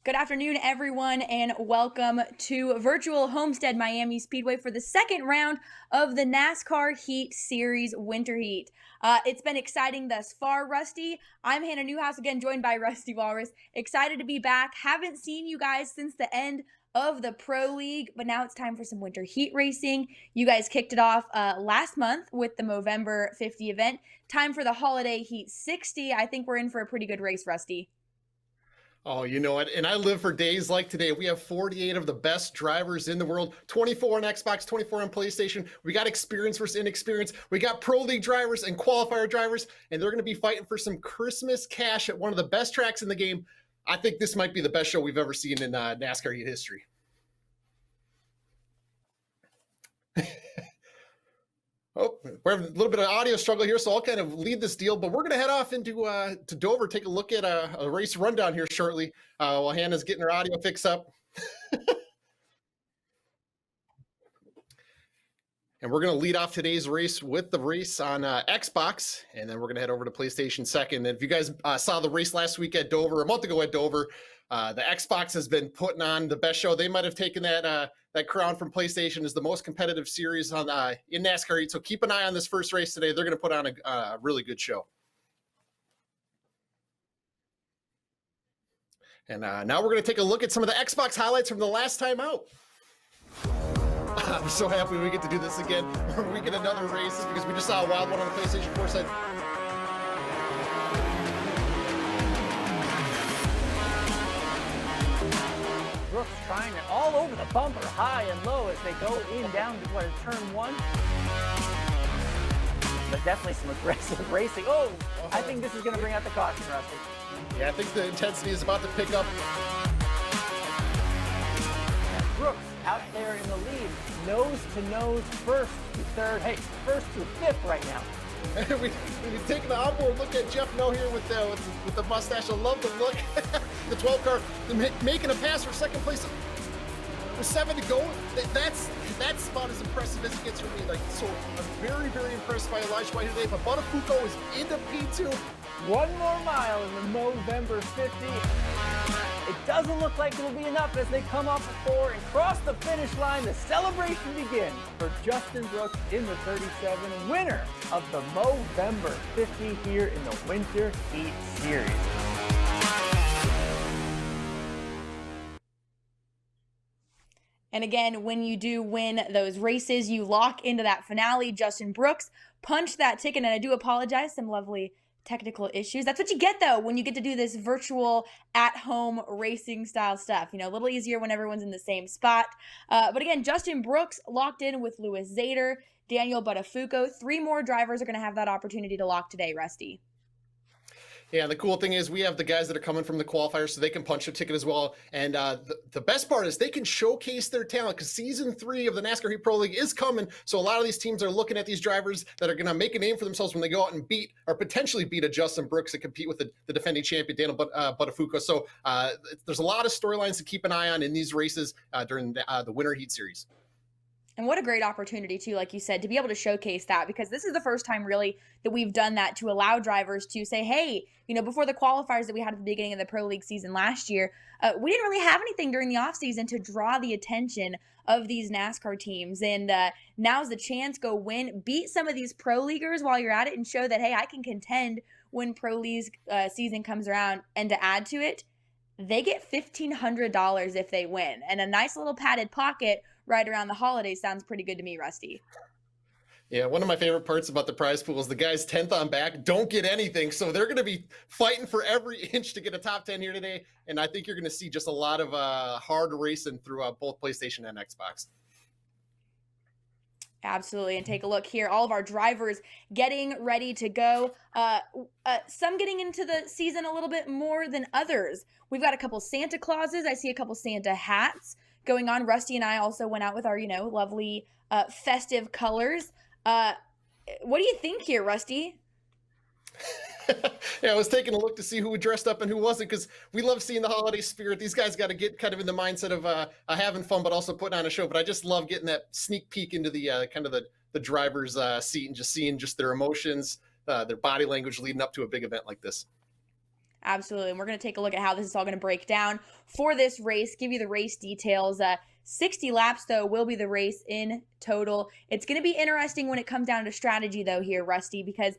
Good afternoon, everyone, and welcome to virtual Homestead Miami Speedway for the second round of the NASCAR Heat Series Winter Heat. It's been exciting thus far, Rusty. I'm Hannah Newhouse, again joined by Rusty Walrus. Excited to be back. Haven't seen you guys since the end of the Pro League, but now it's time for some winter heat racing. You guys kicked it off last month with the Movember 50 event. Time for the Holiday Heat 60. I think we're in for a pretty good race, Rusty. Oh, you know it. And I live for days like today. We have 48 of the best drivers in the world, 24 on Xbox, 24 on PlayStation. We got experience versus inexperience. We got Pro League drivers and qualifier drivers, and they're going to be fighting for some Christmas cash at one of the best tracks in the game. I think this might be the best show we've ever seen in NASCAR Heat history. Oh, we're having a little bit of audio struggle here, so I'll kind of lead this deal. But we're going to head off into to Dover, take a look at a race rundown here shortly while Hannah's getting her audio fixed up. And we're going to lead off today's race with the race on Xbox, and then we're going to head over to PlayStation second. And if you guys saw the race last week at Dover, a month ago at Dover, the Xbox has been putting on the best show. They might have taken that crown from PlayStation as the most competitive series on in NASCAR. So keep an eye on this first race today. They're going to put on a really good show. And now we're going to take a look at some of the Xbox highlights from the last time out. I'm so happy we get to do this again. We get another race because we just saw a wild one on the PlayStation 4 side. Brooks trying it all over the bumper, high and low as they go in down to turn one. But definitely some aggressive racing. Oh, I think this is going to bring out the caution, Rusty. Yeah, I think the intensity is about to pick up. Brooks out there in the lead, nose to nose, first to third, hey, first to fifth right now. We've taken the onboard look at Jeff No here with the mustache. I love the look. The 12 car making a pass for second place. With 7 to go, that's about as impressive as it gets for me. Like, so I'm very, very impressed by Elijah White today. But Buttafuoco is into P2. One more mile in the Movember 50. It doesn't look like it'll be enough as they come off at 4 and cross the finish line. The celebration begins for Justin Brooks in the 37, winner of the Movember 50 here in the Winter Heat Series. And again, when you do win those races, you lock into that finale. Justin Brooks punched that ticket, and I do apologize, some lovely technical issues. That's what you get, though, when you get to do this virtual at-home racing style stuff. You know, a little easier when everyone's in the same spot. But again, Justin Brooks locked in with Lewis Zader, Daniel Buttafuoco. 3 more drivers are going to have that opportunity to lock today, Rusty. Yeah, the cool thing is we have the guys that are coming from the qualifiers, so they can punch a ticket as well. And the best part is they can showcase their talent because season 3 of the NASCAR Heat Pro League is coming. So a lot of these teams are looking at these drivers that are going to make a name for themselves when they go out and beat or potentially beat a Justin Brooks and compete with the defending champion, Daniel Buttafuoco. So there's a lot of storylines to keep an eye on in these races during the Winter Heat Series. And what a great opportunity, too, like you said, to be able to showcase that, because this is the first time really that we've done that, to allow drivers to say, hey, you know, before the qualifiers that we had at the beginning of the Pro League season last year, we didn't really have anything during the offseason to draw the attention of these NASCAR teams. And now's the chance, go win, beat some of these pro leaguers while you're at it and show that, hey, I can contend when Pro League season comes around. And to add to it, they get $1,500 if they win, and a nice little padded pocket right around the holidays sounds pretty good to me, Rusty. Yeah, one of my favorite parts about the prize pool is the guys 10th on back don't get anything. So they're going to be fighting for every inch to get a top 10 here today. And I think you're going to see just a lot of hard racing through both PlayStation and Xbox. Absolutely. And take a look here. All of our drivers getting ready to go. Some getting into the season a little bit more than others. We've got a couple Santa Clauses. I see a couple Santa hats going on. Rusty and I also went out with our, lovely festive colors. What do you think here, Rusty? Yeah, I was taking a look to see who dressed up and who wasn't, because we love seeing the holiday spirit. These guys got to get kind of in the mindset of having fun, but also putting on a show. But I just love getting that sneak peek into the kind of the driver's seat and just seeing just their emotions, their body language leading up to a big event like this. Absolutely. And we're going to take a look at how this is all going to break down for this race, give you the race details. 60 laps, though, will be the race in total. It's going to be interesting when it comes down to strategy, though, here, Rusty, because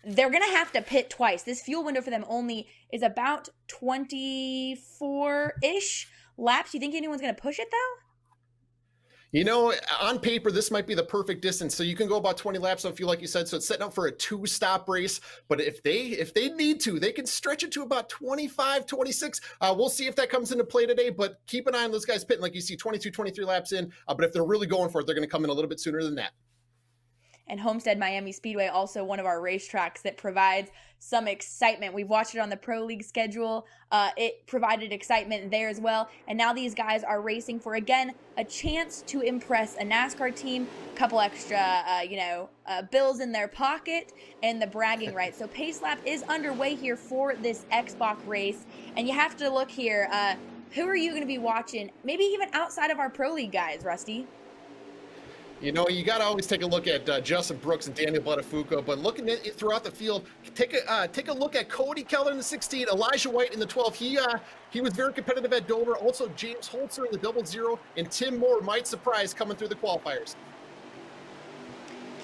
they're going to have to pit twice. This fuel window for them only is about 24-ish laps. You think anyone's going to push it, though? You know, on paper, this might be the perfect distance. So you can go about 20 laps on fuel, like you said. So it's setting up for a 2-stop race. But if they need to, they can stretch it to about 25, 26. We'll see if that comes into play today. But keep an eye on those guys pitting. Like you see 22, 23 laps in. But if they're really going for it, they're going to come in a little bit sooner than that. And Homestead Miami Speedway, also one of our racetracks that provides some excitement. We've watched it on the Pro League schedule. It provided excitement there as well. And now these guys are racing for, again, a chance to impress a NASCAR team, a couple extra, bills in their pocket, and the bragging rights. So Pace Lap is underway here for this Xbox race. And you have to look here. Who are you going to be watching? Maybe even outside of our Pro League guys, Rusty? You know, you got to always take a look at Justin Brooks and Daniel Buttafuoco, but looking at it throughout the field, take a look at Cody Keller in the 16, Elijah White in the 12. He was very competitive at Dover. Also, James Holzer in the 00, and Tim Moore might surprise coming through the qualifiers.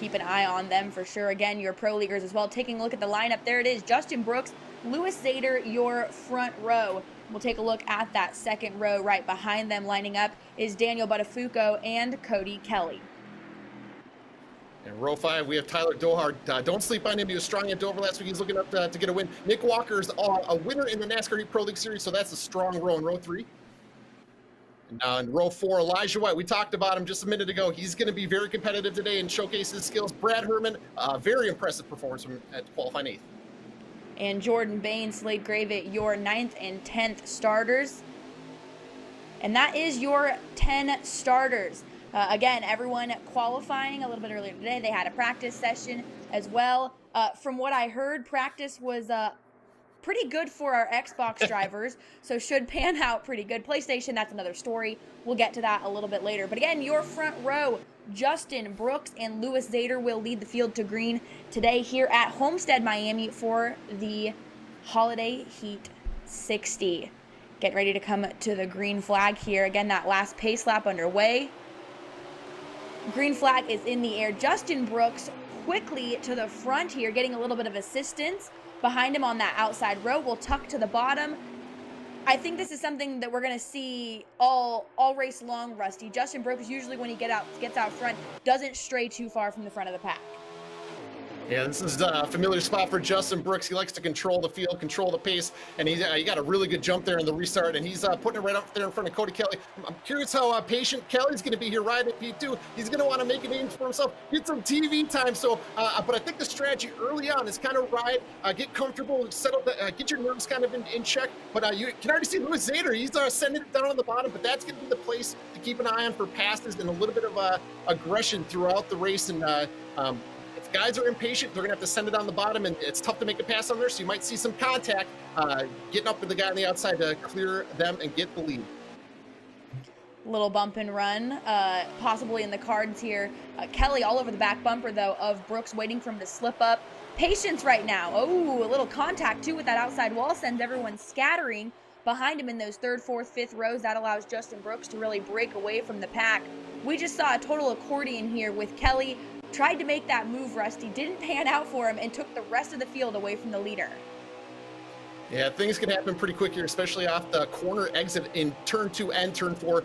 Keep an eye on them for sure. Again, your Pro Leaguers as well. Taking a look at the lineup, there it is. Justin Brooks, Lewis Zader, your front row. We'll take a look at that second row. Right behind them lining up is Daniel Buttafuoco and Cody Kelly. In row 5, we have Tyler Dohar. Don't sleep on him. He was strong at Dover last week. He's looking up to get a win. Nick Walker's a winner in the NASCAR Heat Pro League Series, so that's a strong row in row 3. And now in row 4, Elijah White. We talked about him just a minute ago. He's going to be very competitive today and showcase his skills. Brad Herman, very impressive performance at qualifying 8th. And Jordan Bain, Slade Gravett, your 9th and 10th starters. And that is your 10 starters. Again, everyone qualifying a little bit earlier today. They had a practice session as well. From what I heard, practice was pretty good for our Xbox drivers, so should pan out pretty good. PlayStation, that's another story. We'll get to that a little bit later. But again, your front row, Justin Brooks and Lewis Zader will lead the field to green today here at Homestead, Miami for the Holiday Heat 60. Getting ready to come to the green flag here. Again, that last pace lap underway. Green flag is in the air. Justin Brooks quickly to the front here, getting a little bit of assistance behind him on that outside row. We'll tuck to the bottom. I think this is something that we're going to see all race long, Rusty. Justin Brooks, usually when he gets out front, doesn't stray too far from the front of the pack. Yeah, this is a familiar spot for Justin Brooks. He likes to control the field, control the pace, and he got a really good jump there in the restart, and he's putting it right up there in front of Cody Kelly. I'm curious how patient Kelly's going to be here riding at P2. He's going to want to make a name for himself, get some TV time. So, but I think the strategy early on is kind of ride, get comfortable, settle, get your nerves kind of in check. But you can already see Lewis Zader. He's sending it down on the bottom, but that's going to be the place to keep an eye on for passes and a little bit of aggression throughout the race. And if guys are impatient, they're going to have to send it on the bottom, and it's tough to make a pass on there, so you might see some contact getting up with the guy on the outside to clear them and get the lead. Little bump and run, possibly in the cards here. Kelly all over the back bumper, though, of Brooks, waiting for him to slip up. Patience right now. Oh, a little contact, too, with that outside wall, sends everyone scattering behind him in those 3rd, 4th, 5th rows. That allows Justin Brooks to really break away from the pack. We just saw a total accordion here with Kelly. Tried to make that move, Rusty, didn't pan out for him, and took the rest of the field away from the leader. Yeah, things can happen pretty quick here, especially off the corner exit in turn 2 and turn 4.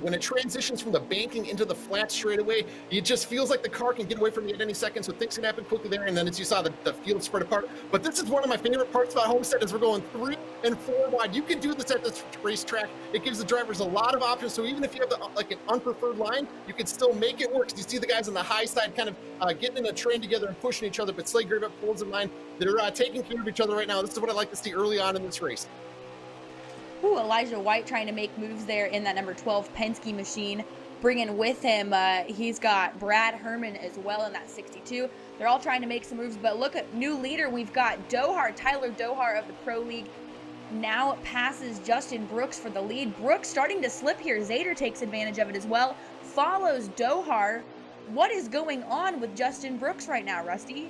When it transitions from the banking into the flat straightaway, it just feels like the car can get away from you at any second, so things can happen quickly there, and then as you saw, the field spread apart. But this is one of my favorite parts about Homestead is we're going 3 and 4 wide. You can do this at this racetrack. It gives the drivers a lot of options, so even if you have like an unpreferred line, you can still make it work. You see the guys on the high side kind of getting in a train together and pushing each other, but Slade Gravett pulls in line. They're taking care of each other right now. This is what I like to see early on in this race. Ooh, Elijah White trying to make moves there in that number 12 Penske machine. Bringing with him, he's got Brad Herman as well in that 62. They're all trying to make some moves, but look at new leader. We've got Dohar, Tyler Dohar of the Pro League. Now passes Justin Brooks for the lead. Brooks starting to slip here. Zader takes advantage of it as well. Follows Dohar. What is going on with Justin Brooks right now, Rusty?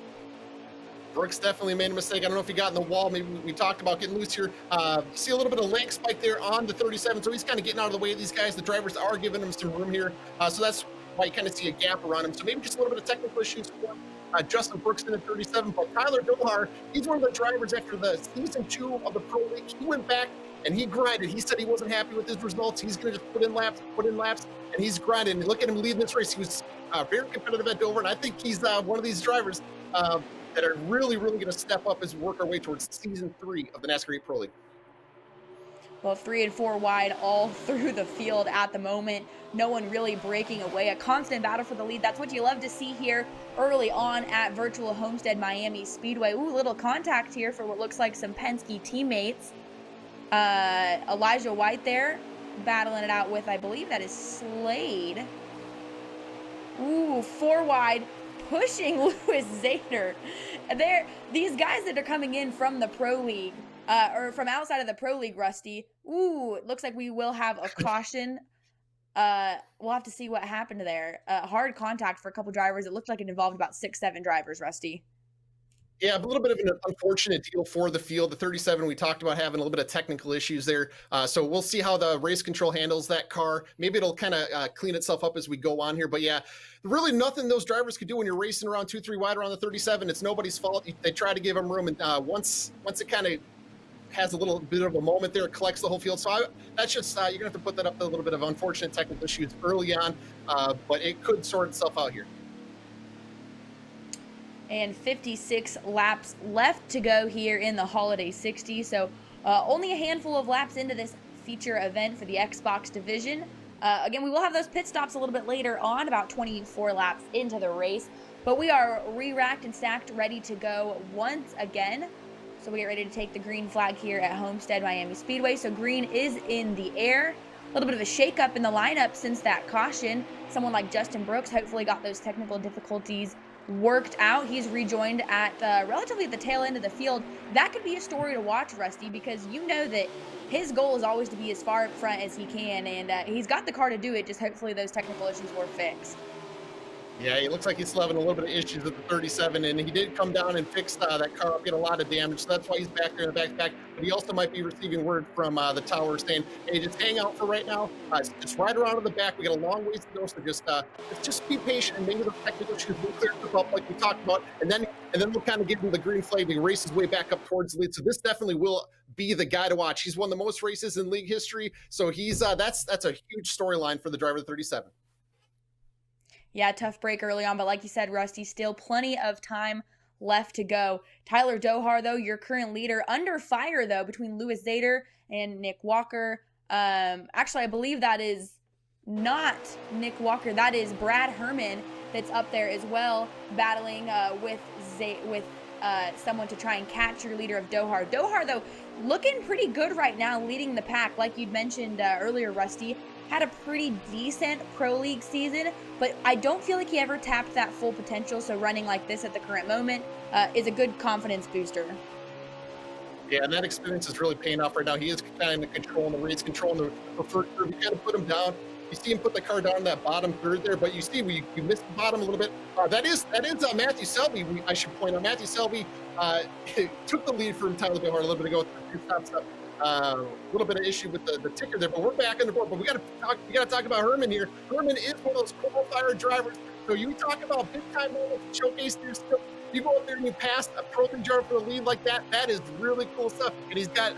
Brooks definitely made a mistake. I don't know if he got in the wall. Maybe we talked about getting loose here. You see a little bit of leg spike there on the 37, so he's kind of getting out of the way of these guys. The drivers are giving him some room here, so that's why you kind of see a gap around him. So maybe just a little bit of technical issues for Justin Brooks in the 37, but Tyler Dohar, he's one of the drivers after the season 2 of the Pro League. He went back and he grinded. He said he wasn't happy with his results. He's going to just put in laps, and he's grinding. And look at him leading this race. He was very competitive at Dover, and I think he's one of these drivers that are really, really going to step up as we work our way towards season 3 of the NASCAR 8 Pro League. Well, 3 and 4 wide all through the field at the moment. No one really breaking away. A constant battle for the lead. That's what you love to see here early on at virtual Homestead Miami Speedway. Ooh, little contact here for what looks like some Penske teammates. Elijah White there battling it out with, I believe that is Slade. Ooh, 4 wide, pushing Louis Zader. These guys that are coming in from the Pro League, or from outside of the Pro League, Rusty. Ooh, it looks like we will have a caution. We'll have to see what happened there. Hard contact for a couple drivers. It looked like it involved about 6-7 drivers, Rusty. Yeah, a little bit of an unfortunate deal for the field. The 37, we talked about having a little bit of technical issues there. So we'll see how the race control handles that car. Maybe it'll kind of clean itself up as we go on here. But yeah, really nothing those drivers could do when you're racing around 2-3 wide around the 37. It's nobody's fault. They try to give them room. And once it kind of has a little bit of a moment there, it collects the whole field. So that's just, you're going to have to put that up to a little bit of unfortunate technical issues early on. But it could sort itself out here. And 56 laps left to go here in the Holiday 60. So only a handful of laps into this feature event for the Xbox division. Again, we will have those pit stops a little bit later on, about 24 laps into the race. But we are re-racked and stacked, ready to go once again. So we get ready to take the green flag here at Homestead Miami Speedway. So green is in the air. A little bit of a shakeup in the lineup since that caution. Someone like Justin Brooks hopefully got those technical difficulties worked out. He's rejoined at relatively at the tail end of the field. That could be a story to watch, Rusty, because you know that his goal is always to be as far up front as he can, and he's got the car to do it. Just hopefully those technical issues were fixed. Yeah, it looks like he's still having a little bit of issues with the 37, and he did come down and fix that car up, get a lot of damage, so that's why he's back there in the back. But he also might be receiving word from the tower saying, hey, just hang out for right now. Just ride around to the back. We got a long ways to go, so just be patient, and maybe the technical issues will clear up like we talked about, and then we'll kind of give him the green flag. He races way back up towards the lead, so this definitely will be the guy to watch. He's won the most races in league history, so he's that's a huge storyline for the driver of the 37. Yeah, tough break early on, but like you said, Rusty, still plenty of time left to go. Tyler Dohar, though, your current leader, under fire, though, between Louis Zader and Nick Walker. Actually, I believe that is not Nick Walker. That is Brad Herman that's up there as well, battling with someone to try and catch your leader of Dohar. Dohar, though, looking pretty good right now, leading the pack. Like you'd mentioned earlier, Rusty, had a pretty decent Pro League season, but I don't feel like he ever tapped that full potential, so running like this at the current moment is a good confidence booster. Yeah, and that experience is really paying off right now. He is kind of controlling the race, controlling the preferred curve. You kind of put him down. You see him put the car down in that bottom third there, but you see you missed the bottom a little bit. That is Matthew Selby. I should point out, Matthew Selby took the lead from Tyler Dohar a little bit ago with the top stuff. A little bit of issue with the ticker there, but we're back on the board. But we got to talk about Herman here. Herman is one of those qualifier drivers. So you talk about big time moments, showcase your skill. You go up there and you pass a Pro League driver for the lead like that. That is really cool stuff. And he's got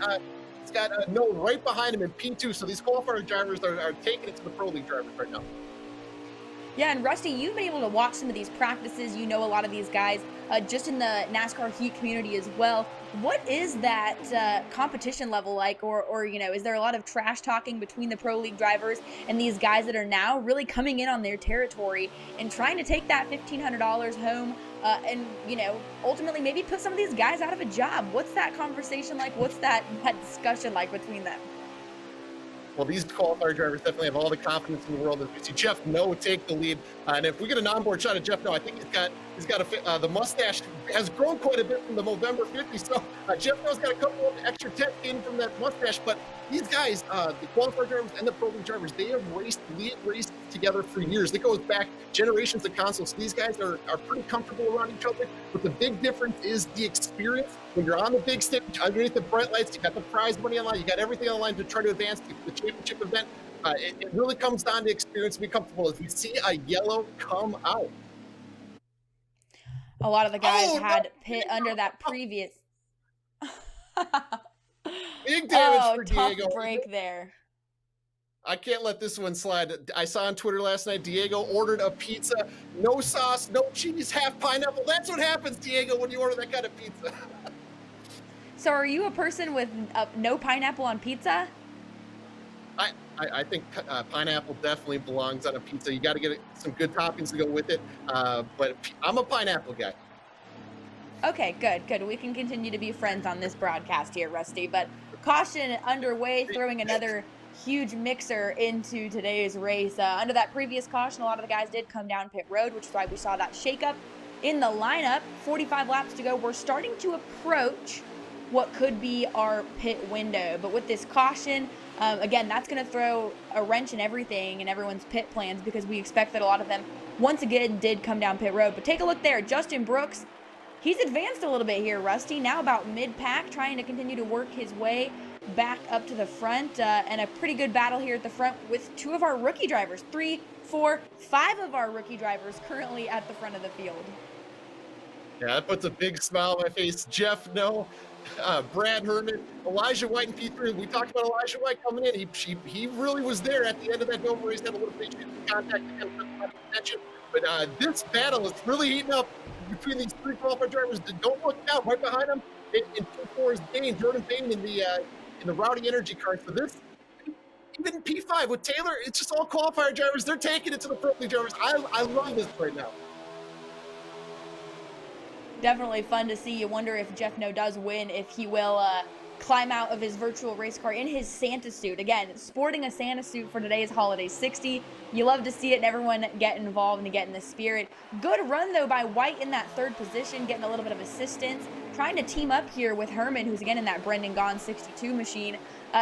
Noah right behind him in P2. So these qualifier drivers are taking it to the Pro League drivers right now. Yeah, and Rusty, you've been able to watch some of these practices. You know a lot of these guys just in the NASCAR Heat community as well. What is that competition level like? Or is there a lot of trash talking between the Pro League drivers and these guys that are now really coming in on their territory and trying to take that $1,500 home and, ultimately maybe put some of these guys out of a job? What's that conversation like? What's that discussion like between them? Well, these qualifier drivers definitely have all the confidence in the world. As we see Jeff No take the lead, and if we get an onboard shot of Jeff No, I think he's got the mustache has grown quite a bit from the November 50. So Jeff No's got a couple of extra 10 in from that mustache, but these guys, the qualifier drivers and the pro league drivers, they have raced league races together for years. It goes back generations of consoles. So these guys are pretty comfortable around each other. But the big difference is the experience. When you're on the big stage, underneath the bright lights, you got the prize money on the line, you got everything on the line to try to advance to the championship event. It really comes down to experience and be comfortable. As we see a yellow come out. A lot of the guys had pit under that previous. Big damage for tough Diego. break there. I can't let this one slide. I saw on Twitter last night, Diego ordered a pizza, no sauce, no cheese, half pineapple. That's what happens, Diego, when you order that kind of pizza. So are you a person with no pineapple on pizza? I think pineapple definitely belongs on a pizza. You got to get some good toppings to go with it. But I'm a pineapple guy. Okay, good. We can continue to be friends on this broadcast here, Rusty. But caution underway, throwing another huge mixer into today's race. Under that previous caution, a lot of the guys did come down pit road, which is why we saw that shakeup in the lineup. 45 laps to go. We're starting to approach what could be our pit window. But with this caution, again, that's going to throw a wrench in everything and everyone's pit plans, because we expect that a lot of them, once again, did come down pit road. But take a look there. Justin Brooks, he's advanced a little bit here, Rusty. Now about mid-pack, trying to continue to work his way back up to the front. And a pretty good battle here at the front with two of our rookie drivers. 3, 4, 5 of our rookie drivers currently at the front of the field. Yeah, that puts a big smile on my face. Jeff, no. Brad Herman, Elijah White in P3. We talked about Elijah White coming in. He really was there at the end of that Dominar race. Had a little bit of contact and attention. But this battle is really heating up between these three qualified drivers. Don't look down. Right behind them in P4 is Bain, Jordan Bain in the Rowdy Energy car. So this, even in P5 with Taylor, it's just all qualifier drivers. They're taking it to the pro league drivers. I love this right now. Definitely fun to see. You wonder if Jeff No does win, if he will climb out of his virtual race car in his Santa suit. Again, sporting a Santa suit for today's Holiday 60. You love to see it and everyone get involved and get in the spirit. Good run, though, by White in that third position, getting a little bit of assistance. Trying to team up here with Herman, who's again in that Brendan Gaughan 62 machine,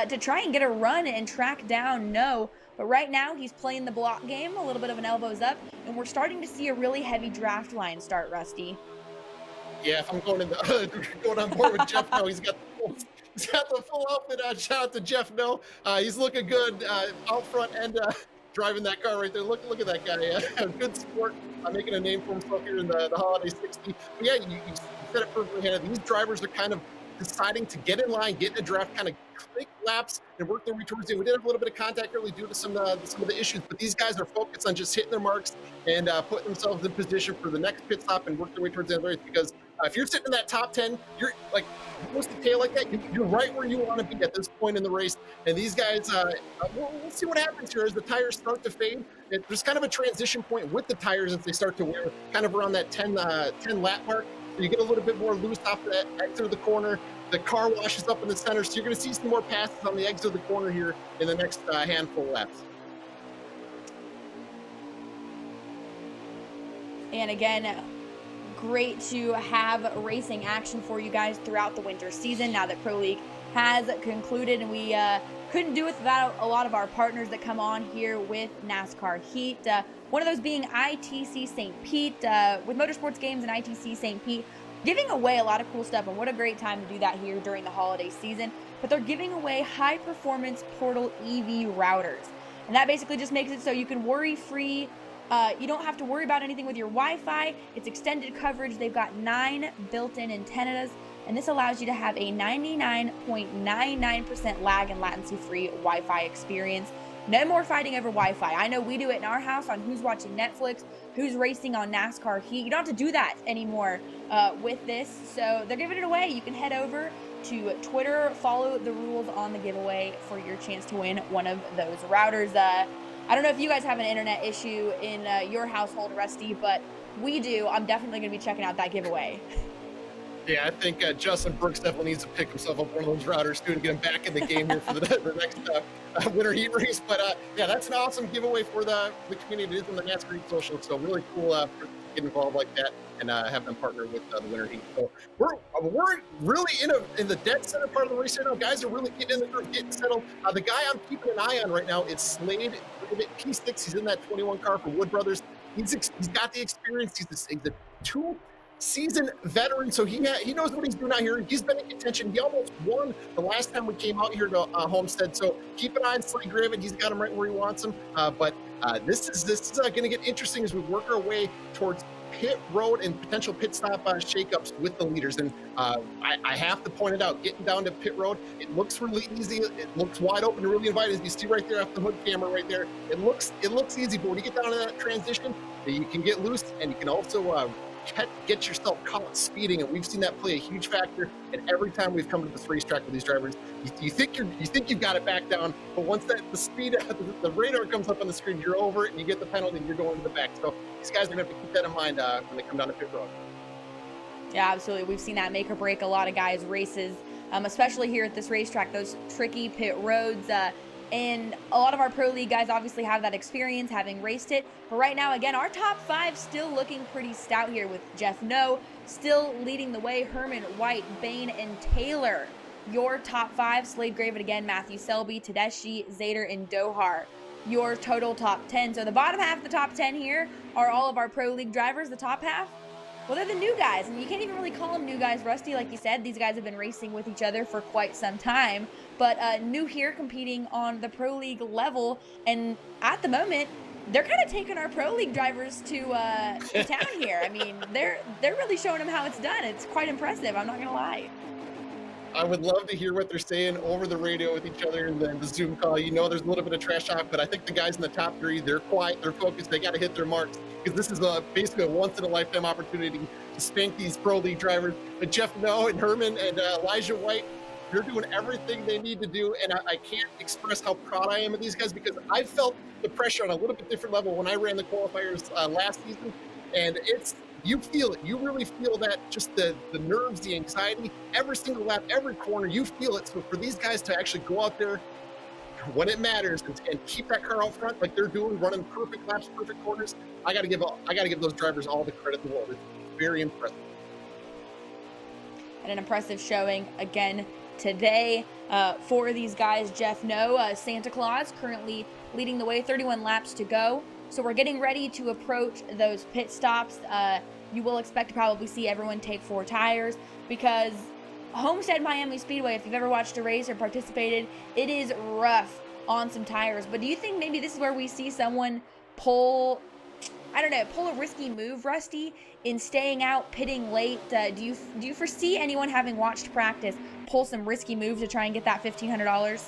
to try and get a run and track down No. But right now, he's playing the block game, a little bit of an elbows up, and we're starting to see a really heavy draft line start, Rusty. Yeah, if I'm going on board with Jeff No, he's got the full outfit on. Shout out to Jeff No. He's looking good out front and driving that car right there. Look at that guy. Good sport. Making a name for himself here in the Holiday 60. But yeah, you said it perfectly, Hannah. These drivers are kind of deciding to get in line, get in a draft, kind of click laps and work their way towards it. We did have a little bit of contact early due to some of the issues, but these guys are focused on just hitting their marks and putting themselves in position for the next pit stop and work their way towards the end of the race. Because if you're sitting in that top 10, you're like, post the tail like that, you're right where you want to be at this point in the race. And these guys, we'll see what happens here as the tires start to fade. There's kind of a transition point with the tires as they start to wear, kind of around that 10 lap mark. You get a little bit more loose off the exit of the corner. The car washes up in the center, so you're going to see some more passes on the exit of the corner here in the next handful of laps. And again, great to have racing action for you guys throughout the winter season now that Pro League has concluded, and we couldn't do it without a lot of our partners that come on here with NASCAR Heat. One of those being ITC St. Pete, with Motorsports Games and ITC St. Pete, giving away a lot of cool stuff, and what a great time to do that here during the holiday season. But they're giving away high-performance Portal EV routers, and that basically just makes it so you can worry-free. You don't have to worry about anything with your Wi-Fi. It's extended coverage. They've got 9 built-in antennas, and this allows you to have a 99.99% lag and latency-free Wi-Fi experience. No more fighting over Wi-Fi. I know we do it in our house on who's watching Netflix, who's racing on NASCAR Heat. You don't have to do that anymore with this, so they're giving it away. You can head over to Twitter, follow the rules on the giveaway for your chance to win one of those routers. I don't know if you guys have an internet issue in your household, Rusty, but we do. I'm definitely going to be checking out that giveaway. Yeah, I think Justin Brooks definitely needs to pick himself up one of those routers too to get him back in the game here for the next winter heat race. But yeah, that's an awesome giveaway for the community. It is on the NASCAR Heat Social, so really cool for get involved like that and have them partner with the winter heat. So we're really in the dead center part of the race right now. Guys are really getting in the groove, getting settled. The guy I'm keeping an eye on right now is Slade P6. He's in that 21 car for Wood Brothers. He's got the experience. He's a two-season veteran, so he knows what he's doing out here. He's been in contention. He almost won the last time we came out here to Homestead. So keep an eye on Slade Graven. He's got him right where he wants him. But this is going to get interesting as we work our way towards pit road and potential pit stop shakeups with the leaders. And I have to point it out, getting down to pit road, it looks really easy. It looks wide open and really inviting. As you see right there off the hood camera right there, it looks easy. But when you get down to that transition, you can get loose, and you can also get yourself caught speeding, and we've seen that play a huge factor. And every time we've come to this racetrack with these drivers, you think you've got it back down, but once the speed, the radar comes up on the screen, you're over it, and you get the penalty, and you're going to the back. So these guys are going to have to keep that in mind when they come down to pit road. Yeah, absolutely. We've seen that make or break a lot of guys' races, especially here at this racetrack. Those tricky pit roads. And a lot of our Pro League guys obviously have that experience having raced it. But right now, again, our top five still looking pretty stout here with Jeff No still leading the way. Herman, White, Bain, and Taylor. Your top five, Slade Graven again, Matthew Selby, Tedeschi, Zader, and Dohar. Your total top 10. So the bottom half of the top 10 here are all of our Pro League drivers. The top half, well, they're the new guys, and you can't even really call them new guys, Rusty. Like you said, these guys have been racing with each other for quite some time, but new here competing on the Pro League level, and at the moment, they're kind of taking our Pro League drivers to town here. I mean, they're really showing them how it's done. It's quite impressive, I'm not going to lie. I would love to hear what they're saying over the radio with each other and then the Zoom call. You know, there's a little bit of trash talk, but I think the guys in the top three, they're quiet, they're focused, they got to hit their marks, because this is basically a once-in-a-lifetime opportunity to spank these Pro League drivers. But Jeff No and Herman and Elijah White, they're doing everything they need to do, and I can't express how proud I am of these guys, because I felt the pressure on a little bit different level when I ran the qualifiers last season, and you feel it. You really feel that, just the nerves, the anxiety, every single lap, every corner, you feel it. So for these guys to actually go out there when it matters and keep that car out front like they're doing, running perfect laps, perfect corners, I got to give those drivers all the credit in the world. It's very impressive. And an impressive showing again today for these guys. Jeff No, Santa Claus, currently leading the way, 31 laps to go. So we're getting ready to approach those pit stops. You will expect to probably see everyone take 4 tires, because Homestead Miami Speedway, if you've ever watched a race or participated, it is rough on some tires. But do you think maybe this is where we see someone pull a risky move, Rusty, in staying out, pitting late? Do you foresee anyone, having watched practice, pull some risky moves to try and get that $1,500?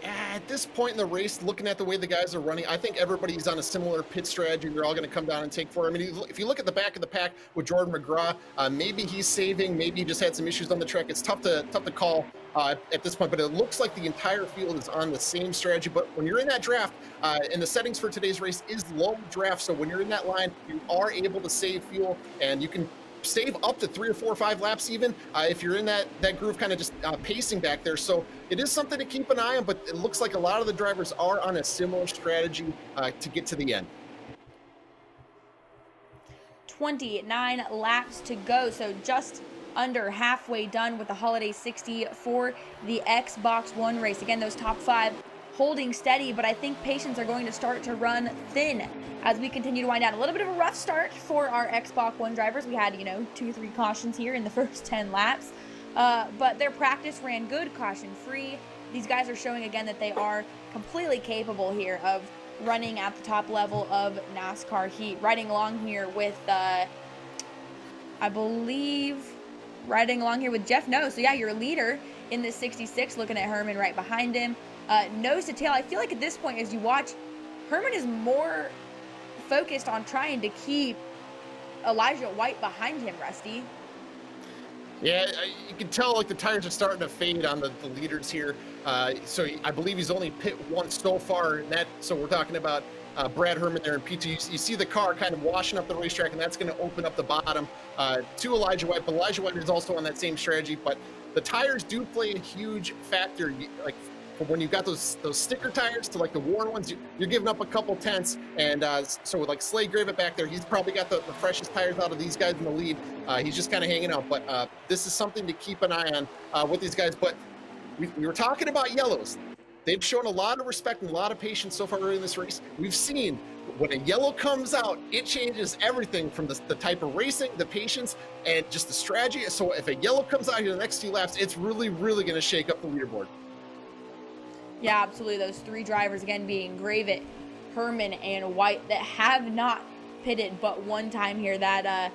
At this point in the race, looking at the way the guys are running, I think everybody's on a similar pit strategy. They're all going to come down and take 4. I mean, if you look at the back of the pack with Jordan McGraw, maybe he's saving, maybe he just had some issues on the track. It's tough to call at this point, but it looks like the entire field is on the same strategy. But when you're in that draft, and the settings for today's race is low draft, so when you're in that line, you are able to save fuel, and you can save up to 3 or 4 or 5 laps even if you're in that groove, kind of just pacing back there. So it is something to keep an eye on, but it looks like a lot of the drivers are on a similar strategy to get to the end. 29 laps to go, so just under halfway done with the Holiday 60 for the Xbox One race. Again, those top 5 holding steady, but I think patients are going to start to run thin as we continue to wind down. A little bit of a rough start for our Xbox One drivers. We had, 2 or 3 cautions here in the first 10 laps, but their practice ran good, caution-free. These guys are showing again that they are completely capable here of running at the top level of NASCAR heat. Riding along here with, riding along here with Jeff No. So yeah, your leader in this 66, looking at Herman right behind him. Nose to tail, I feel like at this point, as you watch, Herman is more focused on trying to keep Elijah White behind him, Rusty. Yeah, you can tell like the tires are starting to fade on the leaders here. So I believe he's only pit once so far, and so we're talking about Brad Herman there in P2. You see the car kind of washing up the racetrack, and that's going to open up the bottom to Elijah White. But Elijah White is also on that same strategy. But the tires do play a huge factor. Like when you've got those sticker tires to like the worn ones, you're giving up a couple tenths. And so with like Slade Gravitt back there, he's probably got the freshest tires out of these guys in the lead. He's just kind of hanging out. But this is something to keep an eye on with these guys. But we were talking about yellows. They've shown a lot of respect and a lot of patience so far early in this race. We've seen when a yellow comes out, it changes everything from the type of racing, the patience, and just the strategy. So if a yellow comes out here in the next few laps, it's really, really going to shake up the leaderboard. Yeah, absolutely. Those three drivers, again, being Gravitt, Herman, and White, that have not pitted but one time here. That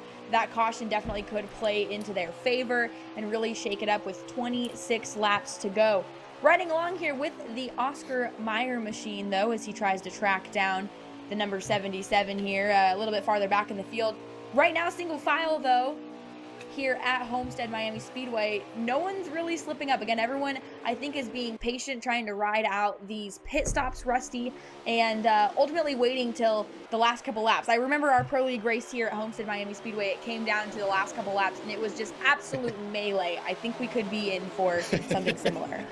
caution definitely could play into their favor and really shake it up with 26 laps to go. Riding along here with the Oscar Mayer machine, though, as he tries to track down the number 77 here, a little bit farther back in the field. Right now, single file, though, here at Homestead Miami Speedway, no one's really slipping up. Again, everyone, I think, is being patient, trying to ride out these pit stops, Rusty, and ultimately waiting till the last couple laps. I remember our Pro League race here at Homestead Miami Speedway. It came down to the last couple laps, and it was just absolute melee. I think we could be in for something similar.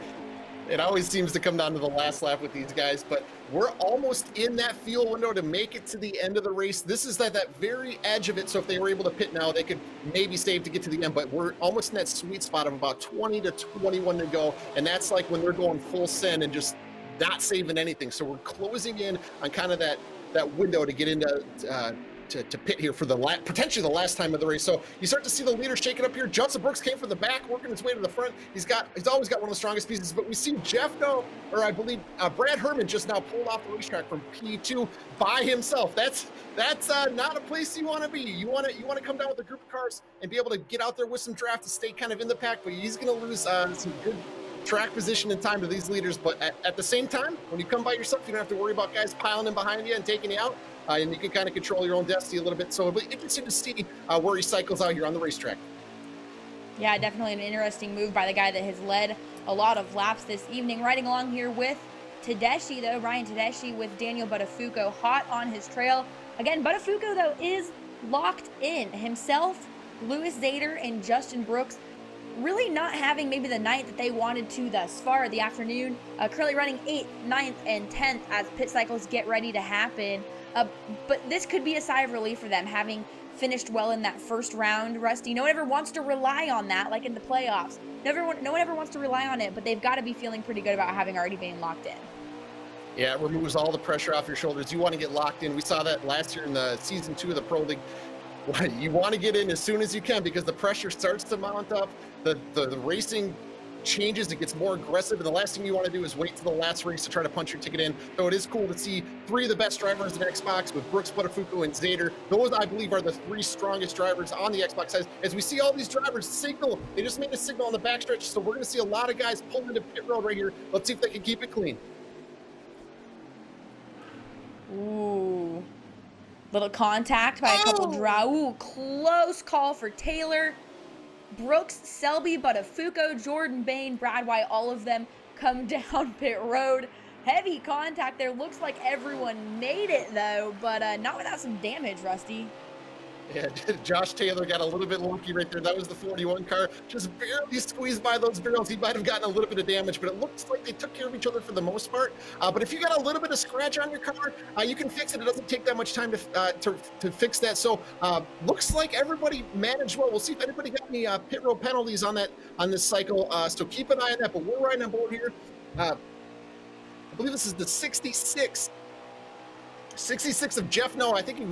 It always seems to come down to the last lap with these guys, but we're almost in that fuel window to make it to the end of the race. This is that very edge of it, so if they were able to pit now, they could maybe save to get to the end, but we're almost in that sweet spot of about 20 to 21 to go, and that's like when they're going full send and just not saving anything. So we're closing in on kind of that window to get into to pit here for potentially the last time of the race. So you start to see the leader shaking up here. Justin Brooks came from the back, working his way to the front. He's always got one of the strongest pieces, but we see Brad Herman just now pulled off the racetrack from P2 by himself. That's not a place you want to be. You want to come down with a group of cars and be able to get out there with some draft to stay kind of in the pack, but he's going to lose some good track position and time to these leaders. But at the same time, when you come by yourself, you don't have to worry about guys piling in behind you and taking you out. And you can kind of control your own destiny a little bit. So it'll be interesting to see where he cycles out here on the racetrack. Yeah, definitely an interesting move by the guy that has led a lot of laps this evening. Riding along here with Tedeschi, though, Ryan Tedeschi with Daniel Buttafuoco hot on his trail. Again, Buttafuoco, though, is locked in. Himself, Lewis Zader, and Justin Brooks really not having maybe the night that they wanted to thus far the afternoon. Currently running 8th, 9th, and 10th as pit cycles get ready to happen. But this could be a sigh of relief for them, having finished well in that first round, Rusty. No one ever wants to rely on that, like in the playoffs. No one ever wants to rely on it, but they've got to be feeling pretty good about having already been locked in. Yeah, it removes all the pressure off your shoulders. You want to get locked in. We saw that last year in the season 2 of the Pro League. You want to get in as soon as you can because the pressure starts to mount up. The racing changes, it gets more aggressive, and the last thing you want to do is wait to the last race to try to punch your ticket in. So it is cool to see 3 of the best drivers in Xbox with Brooks, Buttafuoco, and Zader. Those, I believe, are the 3 strongest drivers on the Xbox side. As we see all these drivers signal, they just made a signal on the backstretch, so we're going to see a lot of guys pull into pit road right here. Let's see if they can keep it clean. Ooh. Little contact by a couple Ooh, close call for Taylor. Brooks, Selby, Buttafuoco, Jordan Bain, Brad White, all of them come down pit road. Heavy contact there. Looks like everyone made it, though, but not without some damage, Rusty. Yeah, Josh Taylor got a little bit lucky right there. That was the 41 car. Just barely squeezed by those barrels. He might have gotten a little bit of damage, but it looks like they took care of each other for the most part. But if you got a little bit of scratch on your car, you can fix it. It doesn't take that much time to fix that. So looks like everybody managed well. We'll see if anybody got any pit road penalties on this cycle. So keep an eye on that. But we're riding on board here. I believe this is the 66 of Jeff. No, I think he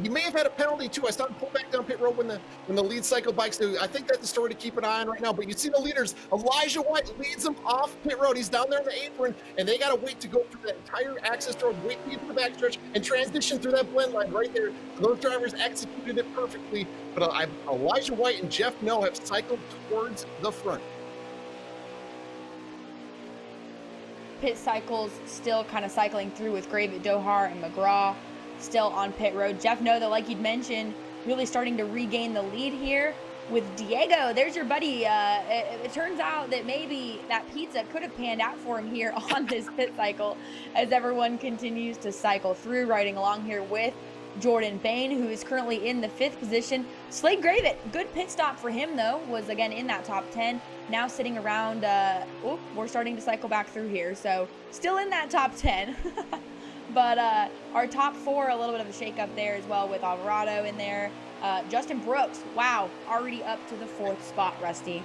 may have had a penalty too. I saw him pull back down pit road when the lead cycle bikes do. I think that's the story to keep an eye on right now. But you see the leaders. Elijah White leads them off pit road. He's down there in the apron, and they got to wait to go through that entire access road, wait to get to the backstretch, and transition through that blend line right there. Those drivers executed it perfectly. But Elijah White and Jeff No have cycled towards the front. Pit cycles still kind of cycling through with Gravitt, Dohar, and McGraw still on pit road. Jeff No, though, like you'd mentioned, really starting to regain the lead here. with Diego. There's your buddy. It turns out that maybe that pizza could have panned out for him here on this pit cycle as everyone continues to cycle through, riding along here with Jordan Bain, who is currently in the 5th position. Slade Gravett, good pit stop for him, though, was again in that top 10. Now sitting around, we're starting to cycle back through here, so still in that top 10. But our top 4, a little bit of a shake-up there as well with Alvarado in there. Justin Brooks, wow, already up to the 4th spot, Rusty.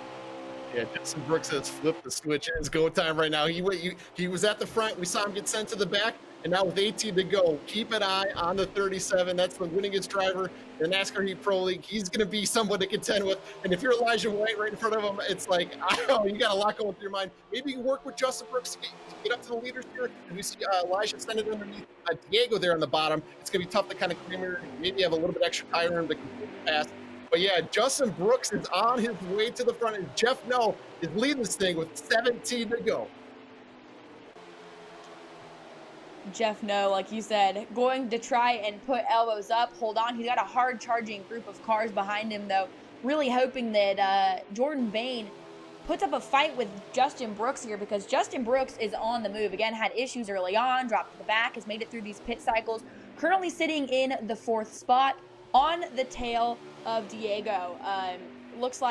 Yeah, Justin Brooks has flipped the switch. It's go time right now. He was at the front. We saw him get sent to the back. And now with 18 to go, keep an eye on the 37. That's the winningest driver in the NASCAR Heat Pro League. He's going to be someone to contend with. And if you're Elijah White right in front of him, it's like, I don't know, you got a lot going through your mind. Maybe you work with Justin Brooks to get up to the leaders here. And we see Elijah sending underneath Diego there on the bottom. It's going to be tough to kind of come here. Maybe have a little bit extra tire in to complete the pass. But yeah, Justin Brooks is on his way to the front. And Jeff Noe is leading this thing with 17 to go. Jeff Noe, like you said, going to try and put elbows up, hold on. He's got a hard charging group of cars behind him, though. Really hoping that Jordan Bain puts up a fight with Justin Brooks here, because Justin Brooks is on the move. Again, had issues early on, dropped to the back, has made it through these pit cycles. Currently sitting in the 4th spot on the tail of Diego. It looks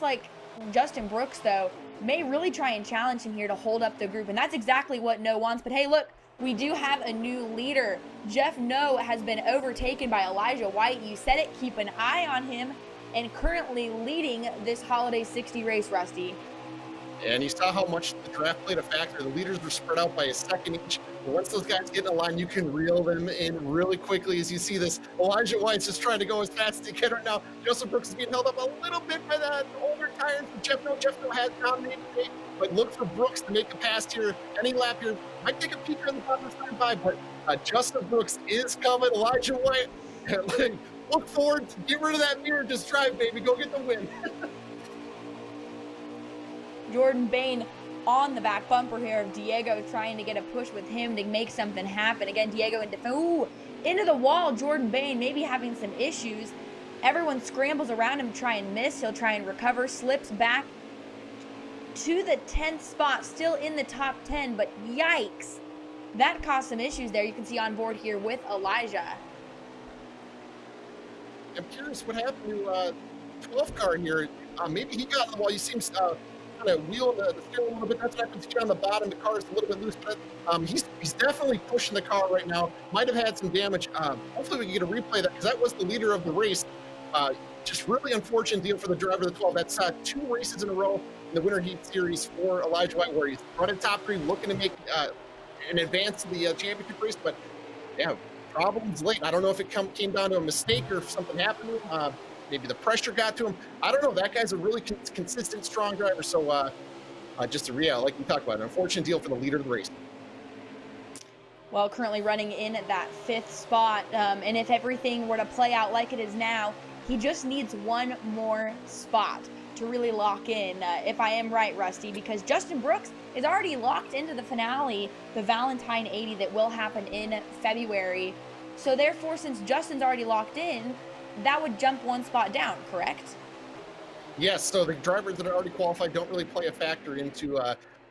like Justin Brooks, though, may really try and challenge him here to hold up the group, and that's exactly what Noe wants. But hey, look, we do have a new leader. Jeff Noe has been overtaken by Elijah White. You said it, keep an eye on him, and currently leading this Holiday 60 race, Rusty. And you saw how much the draft played a factor. The leaders were spread out by a second each. But once those guys get in the line, you can reel them in really quickly. As you see this, Elijah White's just trying to go as fast as he can right now. Justin Brooks is getting held up a little bit by the older tires. Jeff Noe has dominated today, but look for Brooks to make a pass here. Any lap here, might take a peek on the bottom of the by, but Justin Brooks is coming. Elijah White, look forward to get rid of that mirror. Just drive, baby. Go get the win. Jordan Bain on the back bumper here of Diego, trying to get a push with him to make something happen. Again, Diego into the wall. Jordan Bain maybe having some issues. Everyone scrambles around him to try and miss. He'll try and recover, slips back to the 10th spot, still in the top 10, but yikes. That caused some issues there. You can see on board here with Elijah. I'm curious what happened to 12 car here. Maybe he got in the wall. He seems kind of wheel the steering a little bit. That's what happens to you on the bottom. The car is a little bit loose, but he's definitely pushing the car right now. Might have had some damage. Hopefully we can get a replay of that, because that was the leader of the race. Just really unfortunate deal for the driver of the 12. That's 2 races in a row in the Winter Heat Series for Elijah White, where he's running top 3, looking to make an advance to the championship race. But yeah, problems late. I don't know if it came down to a mistake or if something happened to him. Maybe the pressure got to him. I don't know. That guy's a really consistent, strong driver. So just a real, like we talked about, an unfortunate deal for the leader of the race. Well, currently running in that 5th spot. And if everything were to play out like it is now, he just needs one more spot to really lock in, if I am right, Rusty, because Justin Brooks is already locked into the finale, the Valentine 80 that will happen in February. So therefore, since Justin's already locked in, that would jump one spot down, correct? Yes, so the drivers that are already qualified don't really play a factor into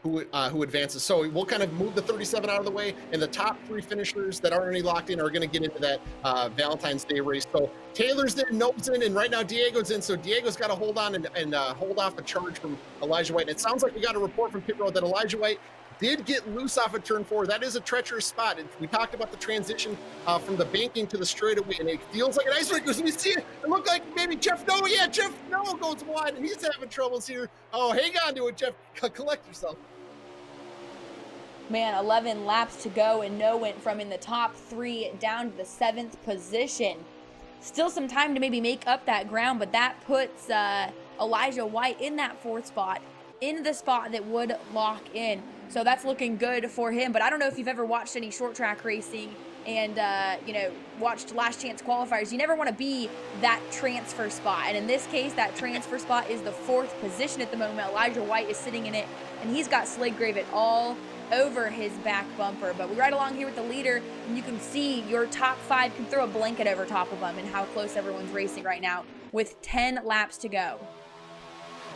who advances. So we'll kind of move the 37 out of the way, and the top 3 finishers that aren't already locked in are going to get into that Valentine's Day race. So Taylor's in, Nope's in, and right now Diego's in. So Diego's got to hold on and hold off a charge from Elijah White. And it sounds like we got a report from pit road that Elijah White did get loose off of turn 4. That is a treacherous spot. We talked about the transition from the banking to the straightaway, and it feels like an icebreaker. Because we see it looked like maybe Jeff Noe. Yeah, Jeff Noe goes wide, and he's having troubles here. Oh, hang on to it, Jeff. Collect yourself. Man, 11 laps to go, and Noe went from in the top 3 down to the 7th position. Still some time to maybe make up that ground, but that puts Elijah White in that 4th spot, in the spot that would lock in. So that's looking good for him. But I don't know if you've ever watched any short track racing and, watched Last Chance qualifiers. You never want to be that transfer spot. And in this case, that transfer spot is the 4th position at the moment. Elijah White is sitting in it, and he's got Slade Gravett all over his back bumper. But we ride along here with the leader, and you can see your top 5 can throw a blanket over top of them and how close everyone's racing right now. with 10 laps to go.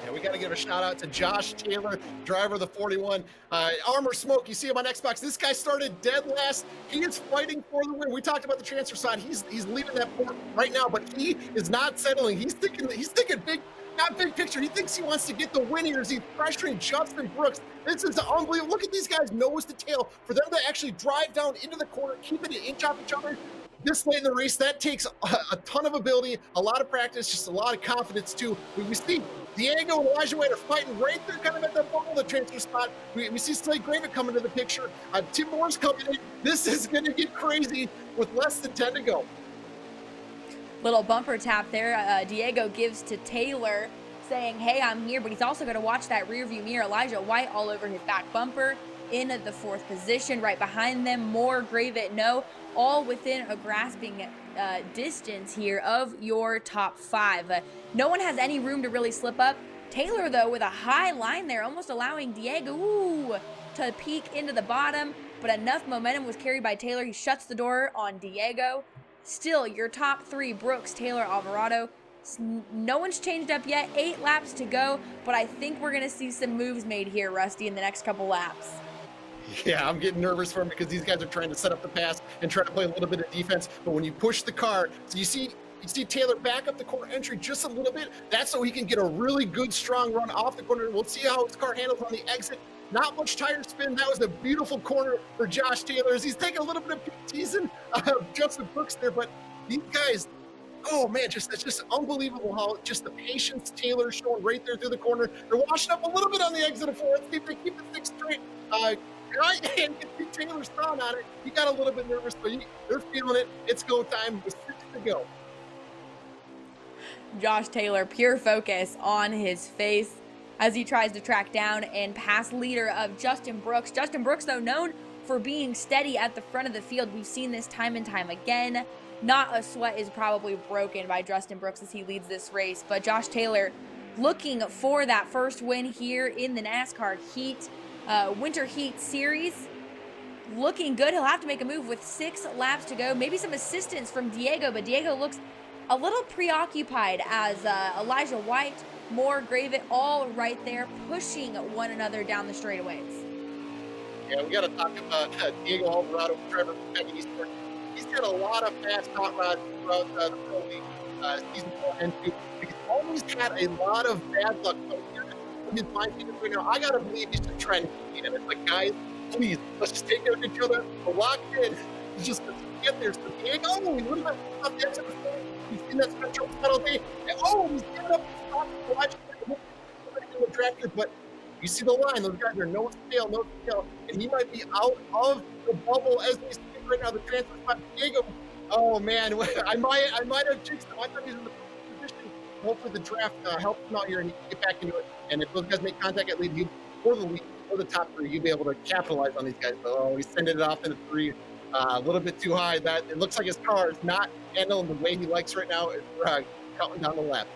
Yeah, we got to give a shout out to Josh Taylor, driver of the 41. Armor Smoke, you see him on Xbox. This guy started dead last. He is fighting for the win. We talked about the transfer side. He's leaving that port right now, but he is not settling. He's thinking big, not big picture. He thinks he wants to get the win here as he's pressuring Justin Brooks. This is unbelievable. Look at these guys nose to tail. For them to actually drive down into the corner, keeping it inch off each other this late in the race, that takes a ton of ability, a lot of practice, just a lot of confidence too. We see Diego and Elijah White are fighting right there, kind of at the bottom of the transfer spot. We see Slade Graven coming to the picture. Tim Moore's coming in. This is going to get crazy with less than 10 to go. Little bumper tap there. Diego gives to Taylor, saying, hey, I'm here, but he's also going to watch that rear view mirror. Elijah White all over his back bumper in the 4th position. Right behind them, Moore, Graven, no, all within a grasping distance here of your top 5. No one has any room to really slip up. Taylor, though, with a high line there, almost allowing Diego to peek into the bottom, but enough momentum was carried by Taylor. He shuts the door on Diego. Still, your top 3, Brooks, Taylor, Alvarado. No one's changed up yet. 8 laps to go, but I think we're going to see some moves made here, Rusty, in the next couple laps. Yeah, I'm getting nervous for him because these guys are trying to set up the pass and try to play a little bit of defense. But when you push the car, so you see Taylor back up the corner entry just a little bit. That's so he can get a really good, strong run off the corner. We'll see how his car handles on the exit. Not much tire spin. That was a beautiful corner for Josh Taylor as he's taking a little bit of peak season. Justin Brooks there, but these guys, oh man, it's just unbelievable how just the patience Taylor's showing right there through the corner. They're washing up a little bit on the exit of 4. Let's see if they keep the 6 straight. Right, and get Taylor's thumb on it. He got a little bit nervous, but they're feeling it. It's go time with 6 to go. Josh Taylor, pure focus on his face as he tries to track down and pass leader of Justin Brooks. Justin Brooks, though, known for being steady at the front of the field. We've seen this time and time again. Not a sweat is probably broken by Justin Brooks as he leads this race, but Josh Taylor looking for that first win here in the NASCAR Heat. Winter Heat Series. Looking good. He'll have to make a move with 6 laps to go. Maybe some assistance from Diego, but Diego looks a little preoccupied as Elijah White, Moore, Graven, all right there pushing one another down the straightaways. Yeah, we got to talk about Diego Alvarado, Trevor Peck. He's got a lot of fast hot rods throughout the Pro League season 4 and 2. He's always had a lot of bad luck. His mind right now, I gotta believe he's just trying to beat him. It's like, guys, please, let's just take care of each other. We're locked in. It's just let's get there. So Diego, we would have off the exit before. We've seen that special penalty. And he's getting up to stop the watch the tractor, but you see the line, those guys are no scale, and he might be out of the bubble as we speak right now. The transfer spot, Diego. Oh man, I might have jinxed him. I thought he was in the position. Hopefully the draft helps him out here and he can get back into it. And if those guys make contact at lead, or the top 3, you'll be able to capitalize on these guys. But he's sending it off into 3, a little bit too high. That it looks like his car is not handling the way he likes right now. It's counting down the lap.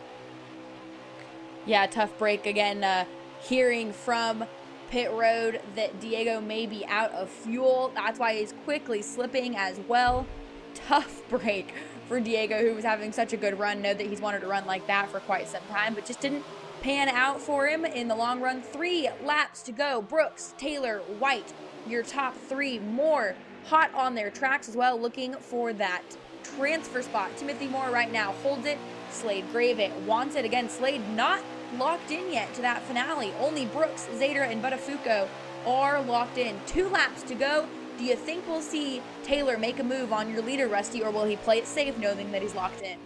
Yeah, tough break again. Hearing from pit road that Diego may be out of fuel. That's why he's quickly slipping as well. Tough break for Diego, who was having such a good run. Know that he's wanted to run like that for quite some time, but just didn't pan out for him in the long run. 3 laps to go. Brooks, Taylor, White, your top 3. Moore hot on their tracks as well, looking for that transfer spot. Timothy Moore right now holds it. Slade Graven wants it again. Slade not locked in yet to that finale. Only Brooks, Zader, and Buttafuoco are locked in. 2 laps to go. Do you think we'll see Taylor make a move on your leader, Rusty, or will he play it safe knowing that he's locked in?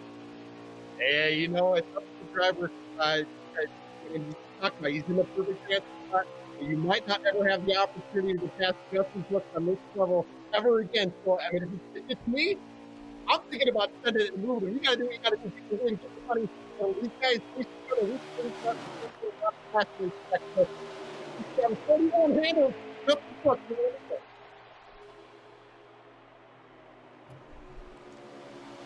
Yeah, it's up to the driver. He's in the perfect chance spot. You might not ever have the opportunity to pass Justin Brooks on this level ever again. So, I mean, if it's me, I'm thinking about sending it and moving. You got to do what you got to do. People win, get the money. So these guys, he's got a 41 handle. Justin Brooks.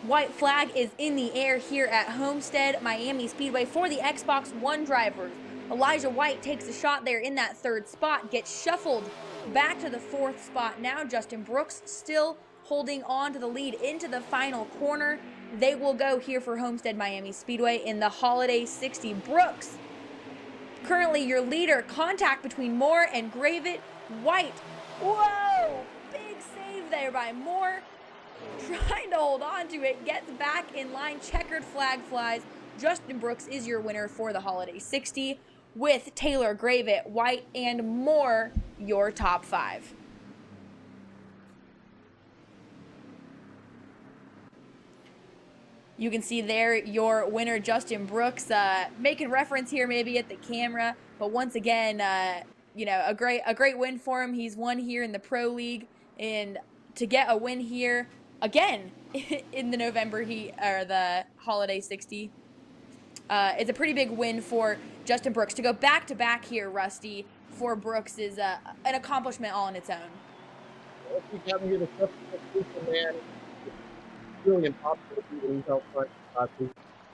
White flag is in the air here at Homestead, Miami Speedway for the Xbox One drivers. Elijah White takes a shot there in that 3rd spot, gets shuffled back to the 4th spot. Now Justin Brooks still holding on to the lead into the final corner. They will go here for Homestead Miami Speedway in the Holiday 60. Brooks, currently your leader. Contact between Moore and Gravett. White, whoa, big save there by Moore. Trying to hold on to it, gets back in line. Checkered flag flies. Justin Brooks is your winner for the Holiday 60, with Taylor, Gravett, White, and Moore your top 5. You can see there your winner, Justin Brooks, making reference here maybe at the camera, but once again, you know, a great win for him. He's won here in the Pro League, and to get a win here again in the November heat or the Holiday 60, it's a pretty big win for Justin Brooks. To go back to back here, Rusty, for Brooks is an accomplishment all on its own. We got here the first man. Really impossible to do help front.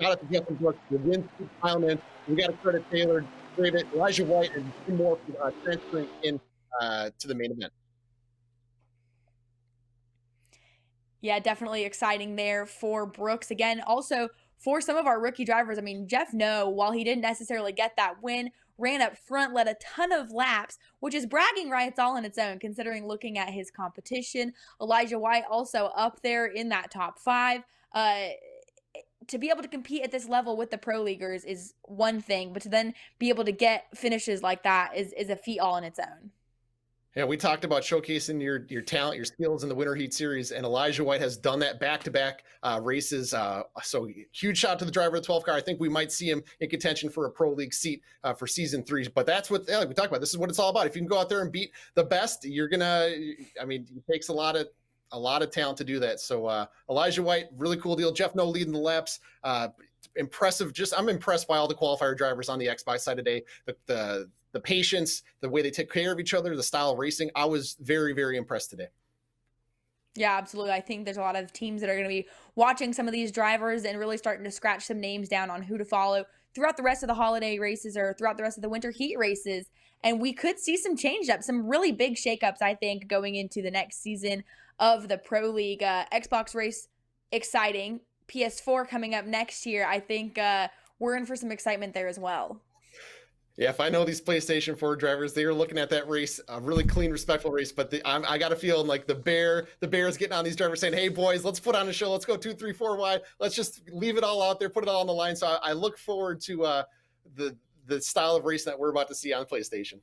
Got it to Justin Brooks. The win piling in. We got to credit Taylor, Gravett, Elijah White, and two more for transferring in to the main event. Yeah, definitely exciting there for Brooks. Again, also for some of our rookie drivers, I mean, Jeff Noe, while he didn't necessarily get that win, ran up front, led a ton of laps, which is bragging rights all on its own, considering looking at his competition. Elijah White also up there in that top 5. To be able to compete at this level with the pro leaguers is one thing, but to then be able to get finishes like that is a feat all on its own. Yeah, we talked about showcasing your talent, your skills in the Winter Heat Series, and Elijah White has done that back-to-back races. So huge shout out to the driver of the 12 car. I think we might see him in contention for a Pro League seat for Season 3. But that's what like we talked about. This is what it's all about. If you can go out there and beat the best, you're gonna. I mean, it takes a lot of talent to do that. So Elijah White, really cool deal. Jeff Noe leading the laps. Impressive. I'm impressed by all the qualifier drivers on the Xbox side today. The patience, the way they take care of each other, the style of racing. I was very, very impressed today. Yeah, absolutely. I think there's a lot of teams that are going to be watching some of these drivers and really starting to scratch some names down on who to follow throughout the rest of the holiday races or throughout the rest of the winter heat races. And we could see some change-ups, some really big shakeups, I think, going into the next season of the Pro League. Xbox race, exciting. PS4 coming up next year. I think we're in for some excitement there as well. Yeah, if I know these PlayStation 4 drivers, they are looking at that race, a really clean, respectful race. But I got a feeling like the Bears getting on these drivers saying, "Hey, boys, let's put on a show. Let's go 2, 3, 4 wide. Let's just leave it all out there, put it all on the line." So I look forward to the style of racing that we're about to see on PlayStation.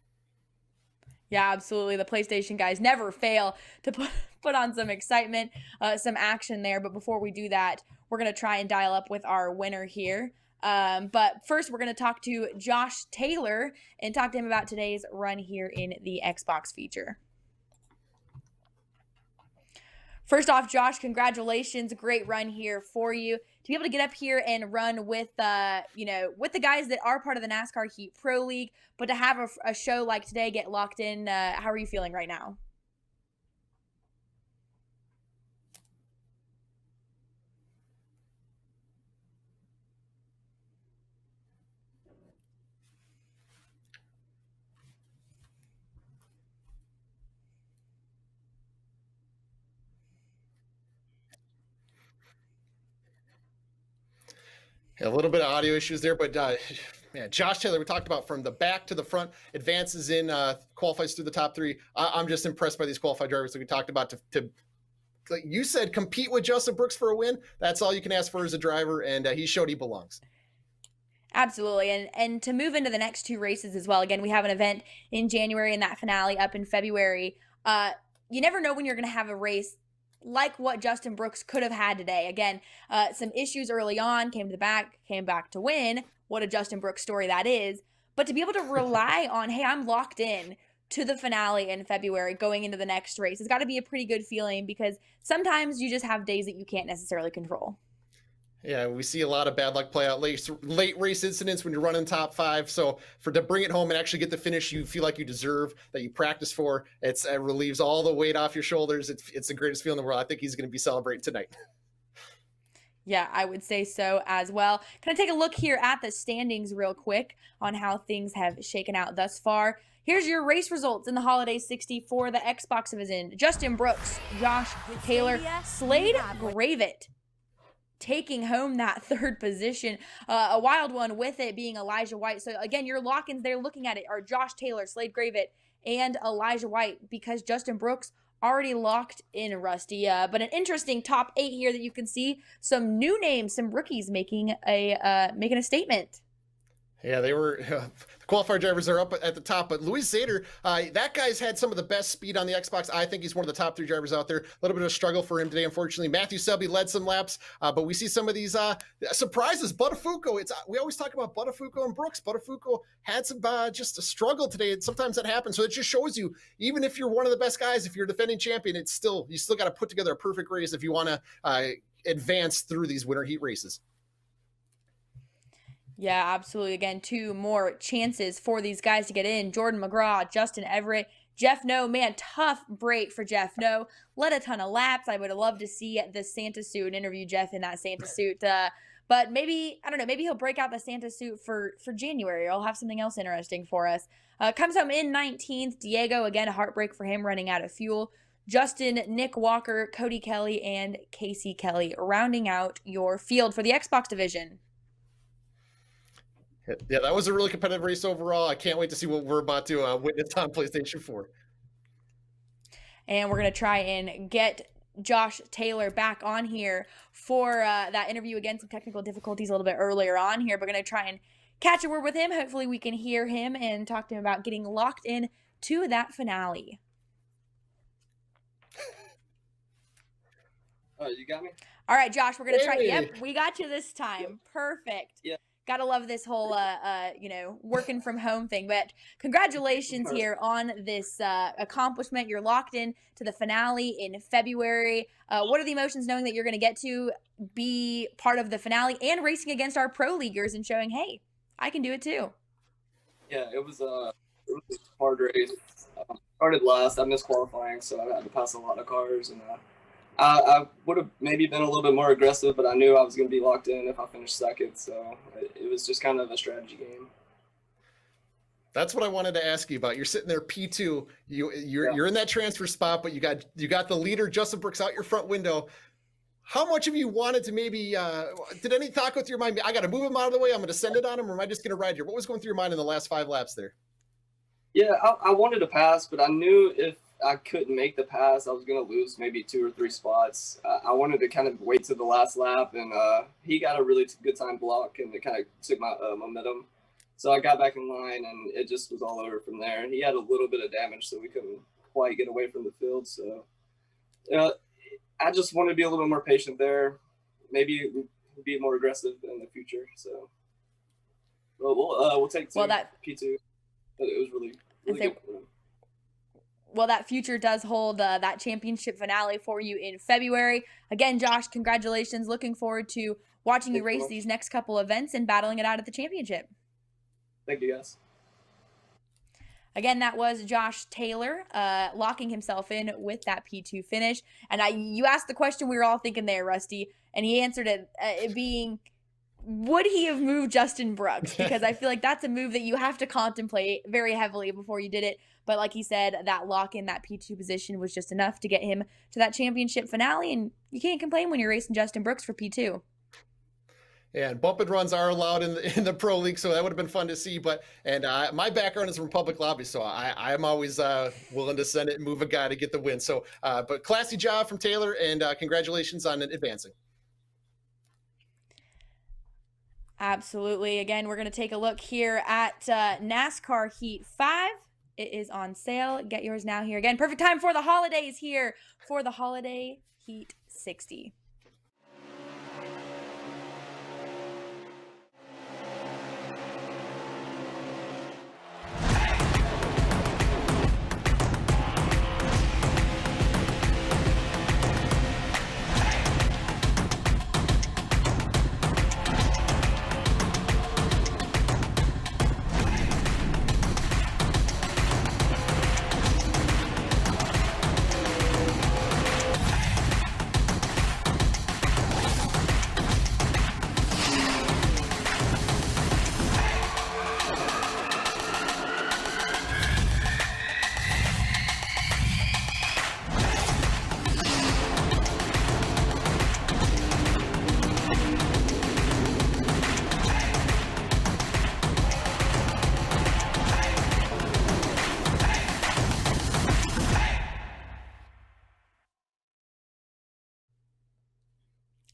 Yeah, absolutely. The PlayStation guys never fail to put on some excitement, some action there. But before we do that, we're going to try and dial up with our winner here. But first, we're going to talk to Josh Taylor and talk to him about today's run here in the Xbox feature. First off, Josh, congratulations. Great run here for you. To be able to get up here and run with, with the guys that are part of the NASCAR Heat Pro League, but to have a show like today get locked in, how are you feeling right now? A little bit of audio issues there, but man, Josh Taylor, we talked about from the back to the front, advances in, qualifies through the top 3. I'm just impressed by these qualified drivers that we talked about to like you said, compete with Justin Brooks for a win. That's all you can ask for as a driver, and he showed he belongs. Absolutely. And to move into the next 2 races as well, again, we have an event in January and that finale up in February. You never know when you're going to have a race like what Justin Brooks could have had today. Again, some issues early on, came back to win. What a Justin Brooks story that is. But to be able to rely on, hey, I'm locked in to the finale in February going into the next race, it's got to be a pretty good feeling, because sometimes you just have days that you can't necessarily control. Yeah, we see a lot of bad luck play out late race incidents when you're running top 5. So to bring it home and actually get the finish you feel like you deserve, that you practice for, it relieves all the weight off your shoulders. It's the greatest feeling in the world. I think he's going to be celebrating tonight. Yeah, I would say so as well. Can I take a look here at the standings real quick on how things have shaken out thus far? Here's your race results in the Holiday 60 for the Xbox division. Justin Brooks, Josh Taylor, Slade Gravett taking home that third position. A wild one with it being Elijah White. So again, your lock-ins there looking at it are Josh Taylor, Slade Gravett, and Elijah White, because Justin Brooks already locked in, Rusty. But an interesting top 8 here that you can see some new names, some rookies making a statement. Yeah, they were the qualifier drivers are up at the top, but Luis Zader, that guy's had some of the best speed on the Xbox. I think he's one of the top 3 drivers out there. A little bit of a struggle for him today, unfortunately. Matthew Selby led some laps, but we see some of these surprises. Buttafuoco, we always talk about Buttafuoco and Brooks. Buttafuoco had some just a struggle today, and sometimes that happens. So it just shows you, even if you're one of the best guys, if you're a defending champion, you still got to put together a perfect race if you want to advance through these winter heat races. Yeah, absolutely. Again, 2 more chances for these guys to get in. Jordan McGraw, Justin Everett, Jeff No. Man, tough break for Jeff No. Led a ton of laps. I would have loved to see the Santa suit and interview Jeff in that Santa suit. But maybe, I don't know, maybe he'll break out the Santa suit for January. I'll have something else interesting for us. Comes home in 19th. Diego, again, a heartbreak for him running out of fuel. Justin, Nick Walker, Cody Kelly, and Casey Kelly rounding out your field for the Xbox division. Yeah, that was a really competitive race overall. I can't wait to see what we're about to witness on PlayStation 4. And we're going to try and get Josh Taylor back on here for that interview. Again, some technical difficulties a little bit earlier on here. We're going to try and catch a word with him. Hopefully we can hear him and talk to him about getting locked in to that finale. Oh, you got me? All right, Josh, we're going to try. Yep, we got you this time. Yep. Perfect. Yeah. Gotta love this whole, working from home thing. But congratulations here on this accomplishment. You're locked in to the finale in February. What are the emotions knowing that you're going to get to be part of the finale and racing against our pro leaguers and showing, hey, I can do it too? Yeah, it was a hard race. Started last. I missed qualifying, so I had to pass a lot of cars, and I would have maybe been a little bit more aggressive, but I knew I was going to be locked in if I finished second, so it was just kind of a strategy game. That's what I wanted to ask you about. You're sitting there P2. You're in that transfer spot, but you got the leader Justin Brooks out your front window. How much of you wanted to maybe did any thought go through your mind? I got to move him out of the way. I'm going to send it on him, or am I just going to ride here? What was going through your mind in the last 5 laps there? Yeah, I wanted to pass, but I knew if I couldn't make the pass, I was going to lose maybe 2 or 3 spots. I wanted to kind of wait to the last lap, and he got a really good time block, and it kind of took my momentum. So I got back in line, and it just was all over from there. He had a little bit of damage, so we couldn't quite get away from the field. So I just wanted to be a little bit more patient there, maybe be more aggressive in the future. So we'll take P2. But it was really good. Well, that future does hold that championship finale for you in February. Again, Josh, congratulations. Looking forward to watching you race these next couple events and battling it out at the championship. Thank you, guys. Again, that was Josh Taylor locking himself in with that P2 finish. And you asked the question we were all thinking there, Rusty, and he answered it being, would he have moved Justin Brooks? Because I feel like that's a move that you have to contemplate very heavily before you did it. But like he said, that lock in that P2 position was just enough to get him to that championship finale. And you can't complain when you're racing Justin Brooks for P2. Yeah, and bump and runs are allowed in the pro league, so that would have been fun to see. But my background is from public lobby, so I'm always willing to send it and move a guy to get the win. So, but classy job from Taylor, and congratulations on advancing. Absolutely. Again, we're going to take a look here at NASCAR Heat 5. It is on sale. Get yours now here. Again, perfect time for the holidays here for the Holiday Heat 60.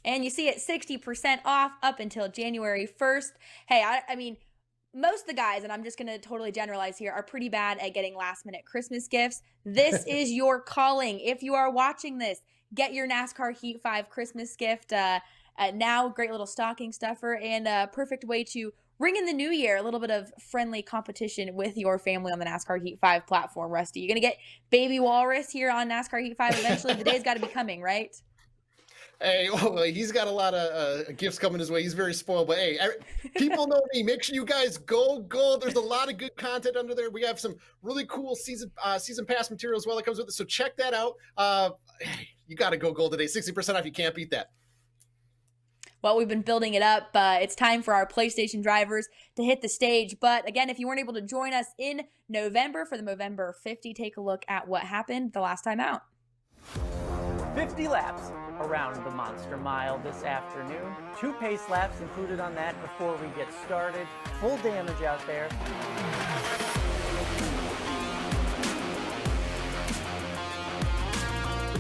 And you see it 60% off up until January 1st. Hey, I mean, most of the guys, and I'm just going to totally generalize here, are pretty bad at getting last minute Christmas gifts. This is your calling. If you are watching this, get your NASCAR Heat 5 Christmas gift now. Great little stocking stuffer and a perfect way to ring in the new year, a little bit of friendly competition with your family on the NASCAR Heat 5 platform. Rusty, you're going to get Baby Walrus here on NASCAR Heat 5 eventually. The day's got to be coming, right? Hey, well, he's got a lot of gifts coming his way. He's very spoiled, but hey, people know me. Make sure you guys go. There's a lot of good content under there. We have some really cool season pass material as well that comes with it. So check that out. You got to go gold today. 60% off. You can't beat that. Well, we've been building it up. It's time for our PlayStation drivers to hit the stage. But again, if you weren't able to join us in November for the Movember 50, take a look at what happened the last time out. 50 laps around the Monster Mile this afternoon. 2 pace laps included on that before we get started. Full damage out there.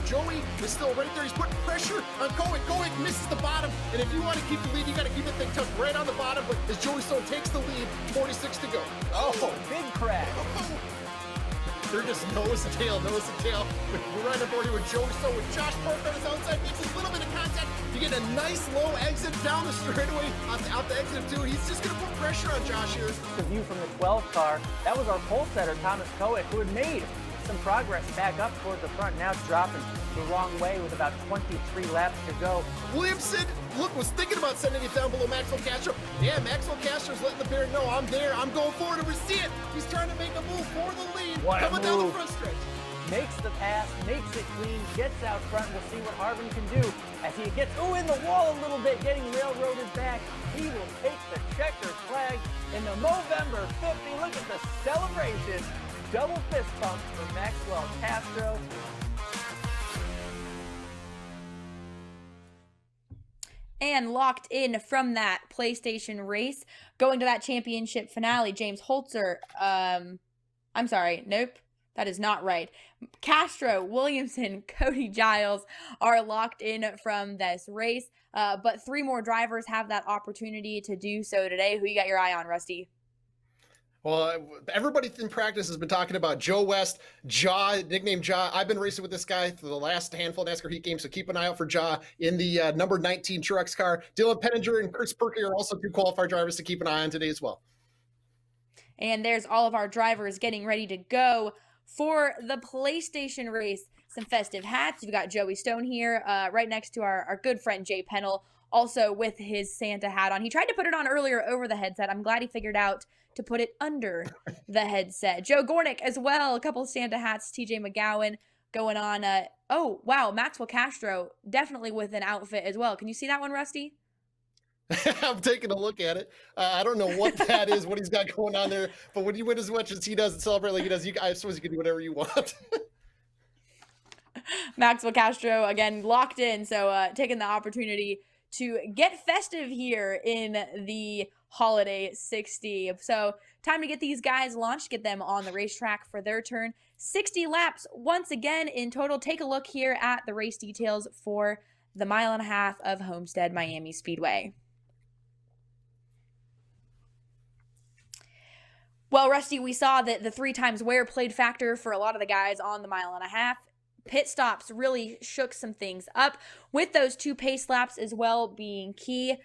Joey is still right there. He's putting pressure on Kowick. Kowick misses the bottom. And if you want to keep the lead, you got to keep the thing tucked right on the bottom. But as Joey Stone takes the lead, 46 to go. Oh, big crash. They're just nose to tail. We're right up already with Joey Stone with Josh Parker on his outside. Makes a little bit of contact. You get a nice low exit down the straightaway out the exit too. He's just going to put pressure on Josh here. The view from the 12 car. That was our pole setter, Thomas Kowick, who had made some progress back up towards the front. Now it's dropping the wrong way with about 23 laps to go. Williamson, look, was thinking about sending it down below Maxwell Castro. Yeah, Maxwell Castro's letting the bear know I'm there. I'm going forward, and we see it. He's trying to make a move for the lead. Coming down the front stretch. Makes the pass, makes it clean, gets out front. We'll see what Harvin can do as he gets in the wall a little bit, getting railroaded back. He will take the checkered flag in the Movember 50. Look at the celebration. Double fist pump for Maxwell Castro. And locked in from that PlayStation race, going to that championship finale, James Holzer. I'm sorry, nope, that is not right. Castro, Williamson, Cody Giles are locked in from this race, but 3 more drivers have that opportunity to do so today. Who you got your eye on, Rusty? Well, everybody in practice has been talking about Joe West, nicknamed Jaw. I've been racing with this guy for the last handful of NASCAR Heat games, so keep an eye out for Jaw in the number 19 Truex car. Dylan Penninger and Chris Perky are also 2 qualifier drivers to keep an eye on today as well. And there's all of our drivers getting ready to go for the PlayStation race. Some festive hats. We've got Joey Stone here right next to our good friend Jay Pennell, also with his Santa hat on. He tried to put it on earlier over the headset. I'm glad he figured out to put it under the headset. Joe Gornick as well, a couple of Santa hats. TJ McGowan going on. Oh, wow, Maxwell Castro definitely with an outfit as well. Can you see that one, Rusty? I'm taking a look at it. I don't know what that is, what he's got going on there, but when you win as much as he does and celebrate like he does, I suppose you can do whatever you want. Maxwell Castro, again, locked in, so taking the opportunity to get festive here in the Holiday 60. So time to get these guys launched, get them on the racetrack for their turn. 60 laps once again in total. Take a look here at the race details for the 1.5 miles of Homestead Miami Speedway. Well, Rusty, we saw that the 3 times wear played factor for a lot of the guys on the 1.5 miles. Pit stops really shook some things up, with those 2 pace laps as well being key.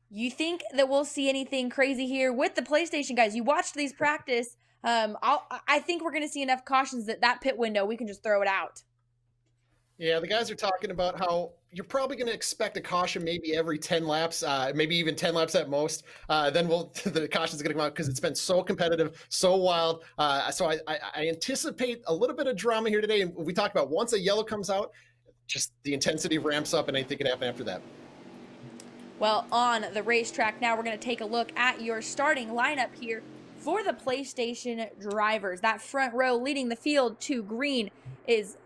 You think that we'll see anything crazy here with the PlayStation guys? You watched these practice. I think we're going to see enough cautions that pit window, we can just throw it out. Yeah, the guys are talking about how you're probably going to expect a caution maybe every 10 laps, maybe even 10 laps at most. Then the caution's going to come out because it's been so competitive, so wild. So I anticipate a little bit of drama here today. And we talked about once a yellow comes out, just the intensity ramps up and anything can happen after that. Well, on the racetrack now, we're going to take a look at your starting lineup here for the PlayStation drivers. That front row leading the field to green is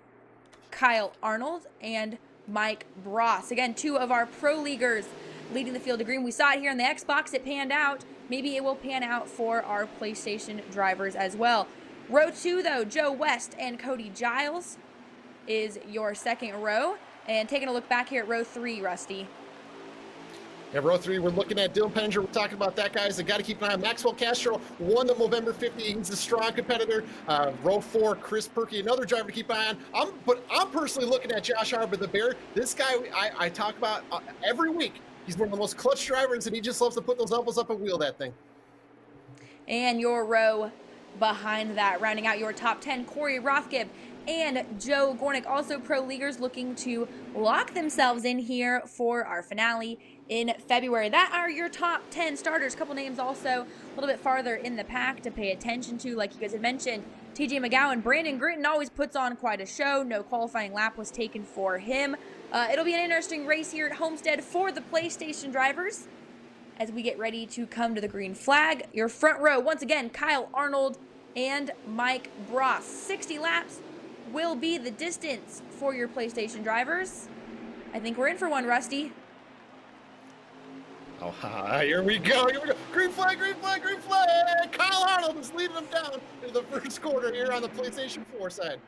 Kyle Arnold and Mike Bross. Again, 2 of our pro leaguers leading the field to green. We saw it here on the Xbox. It panned out. Maybe it will pan out for our PlayStation drivers as well. Row 2, though, Joe West and Cody Giles is your second row. And taking a look back here at row 3, Rusty. Yeah, row 3, we're looking at Dylan Penninger. We're talking about that, guys. I got to keep an eye on Maxwell Castro, won the November 50. He's a strong competitor. Row 4, Chris Perky, another driver to keep an eye on. But I'm personally looking at Josh Harvin, the Bear. This guy I talk about every week. He's one of the most clutch drivers, and he just loves to put those elbows up and wheel that thing. And your row behind that, rounding out your top 10, Corey Rothgibb and Joe Gornick, also pro leaguers looking to lock themselves in here for our finale in February. That are your top 10 starters. Couple names also a little bit farther in the pack to pay attention to. Like you guys had mentioned, TJ McGowan, Brandon Gritton always puts on quite a show. No qualifying lap was taken for him. It'll be an interesting race here at Homestead for the PlayStation drivers as we get ready to come to the green flag. Your front row, once again, Kyle Arnold and Mike Bross. 60 laps will be the distance for your PlayStation drivers. I think we're in for one, Rusty. Oh, here we go. Green flag, green flag, green flag. Kyle Arnold is leading them down in the first quarter here on the PlayStation 4 side.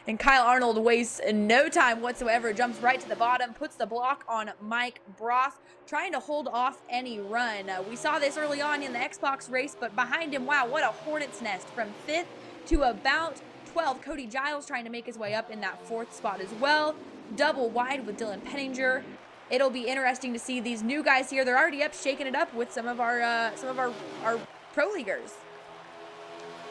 And Kyle Arnold wastes no time whatsoever, jumps right to the bottom, puts the block on Mike Bross, trying to hold off any run. We saw this early on in the Xbox race, but behind him, wow, what a hornet's nest from 5th to about 12th. Cody Giles trying to make his way up in that 4th spot as well. Double wide with Dylan Penninger. It'll be interesting to see these new guys here. They're already up, shaking it up with some of our pro leaguers.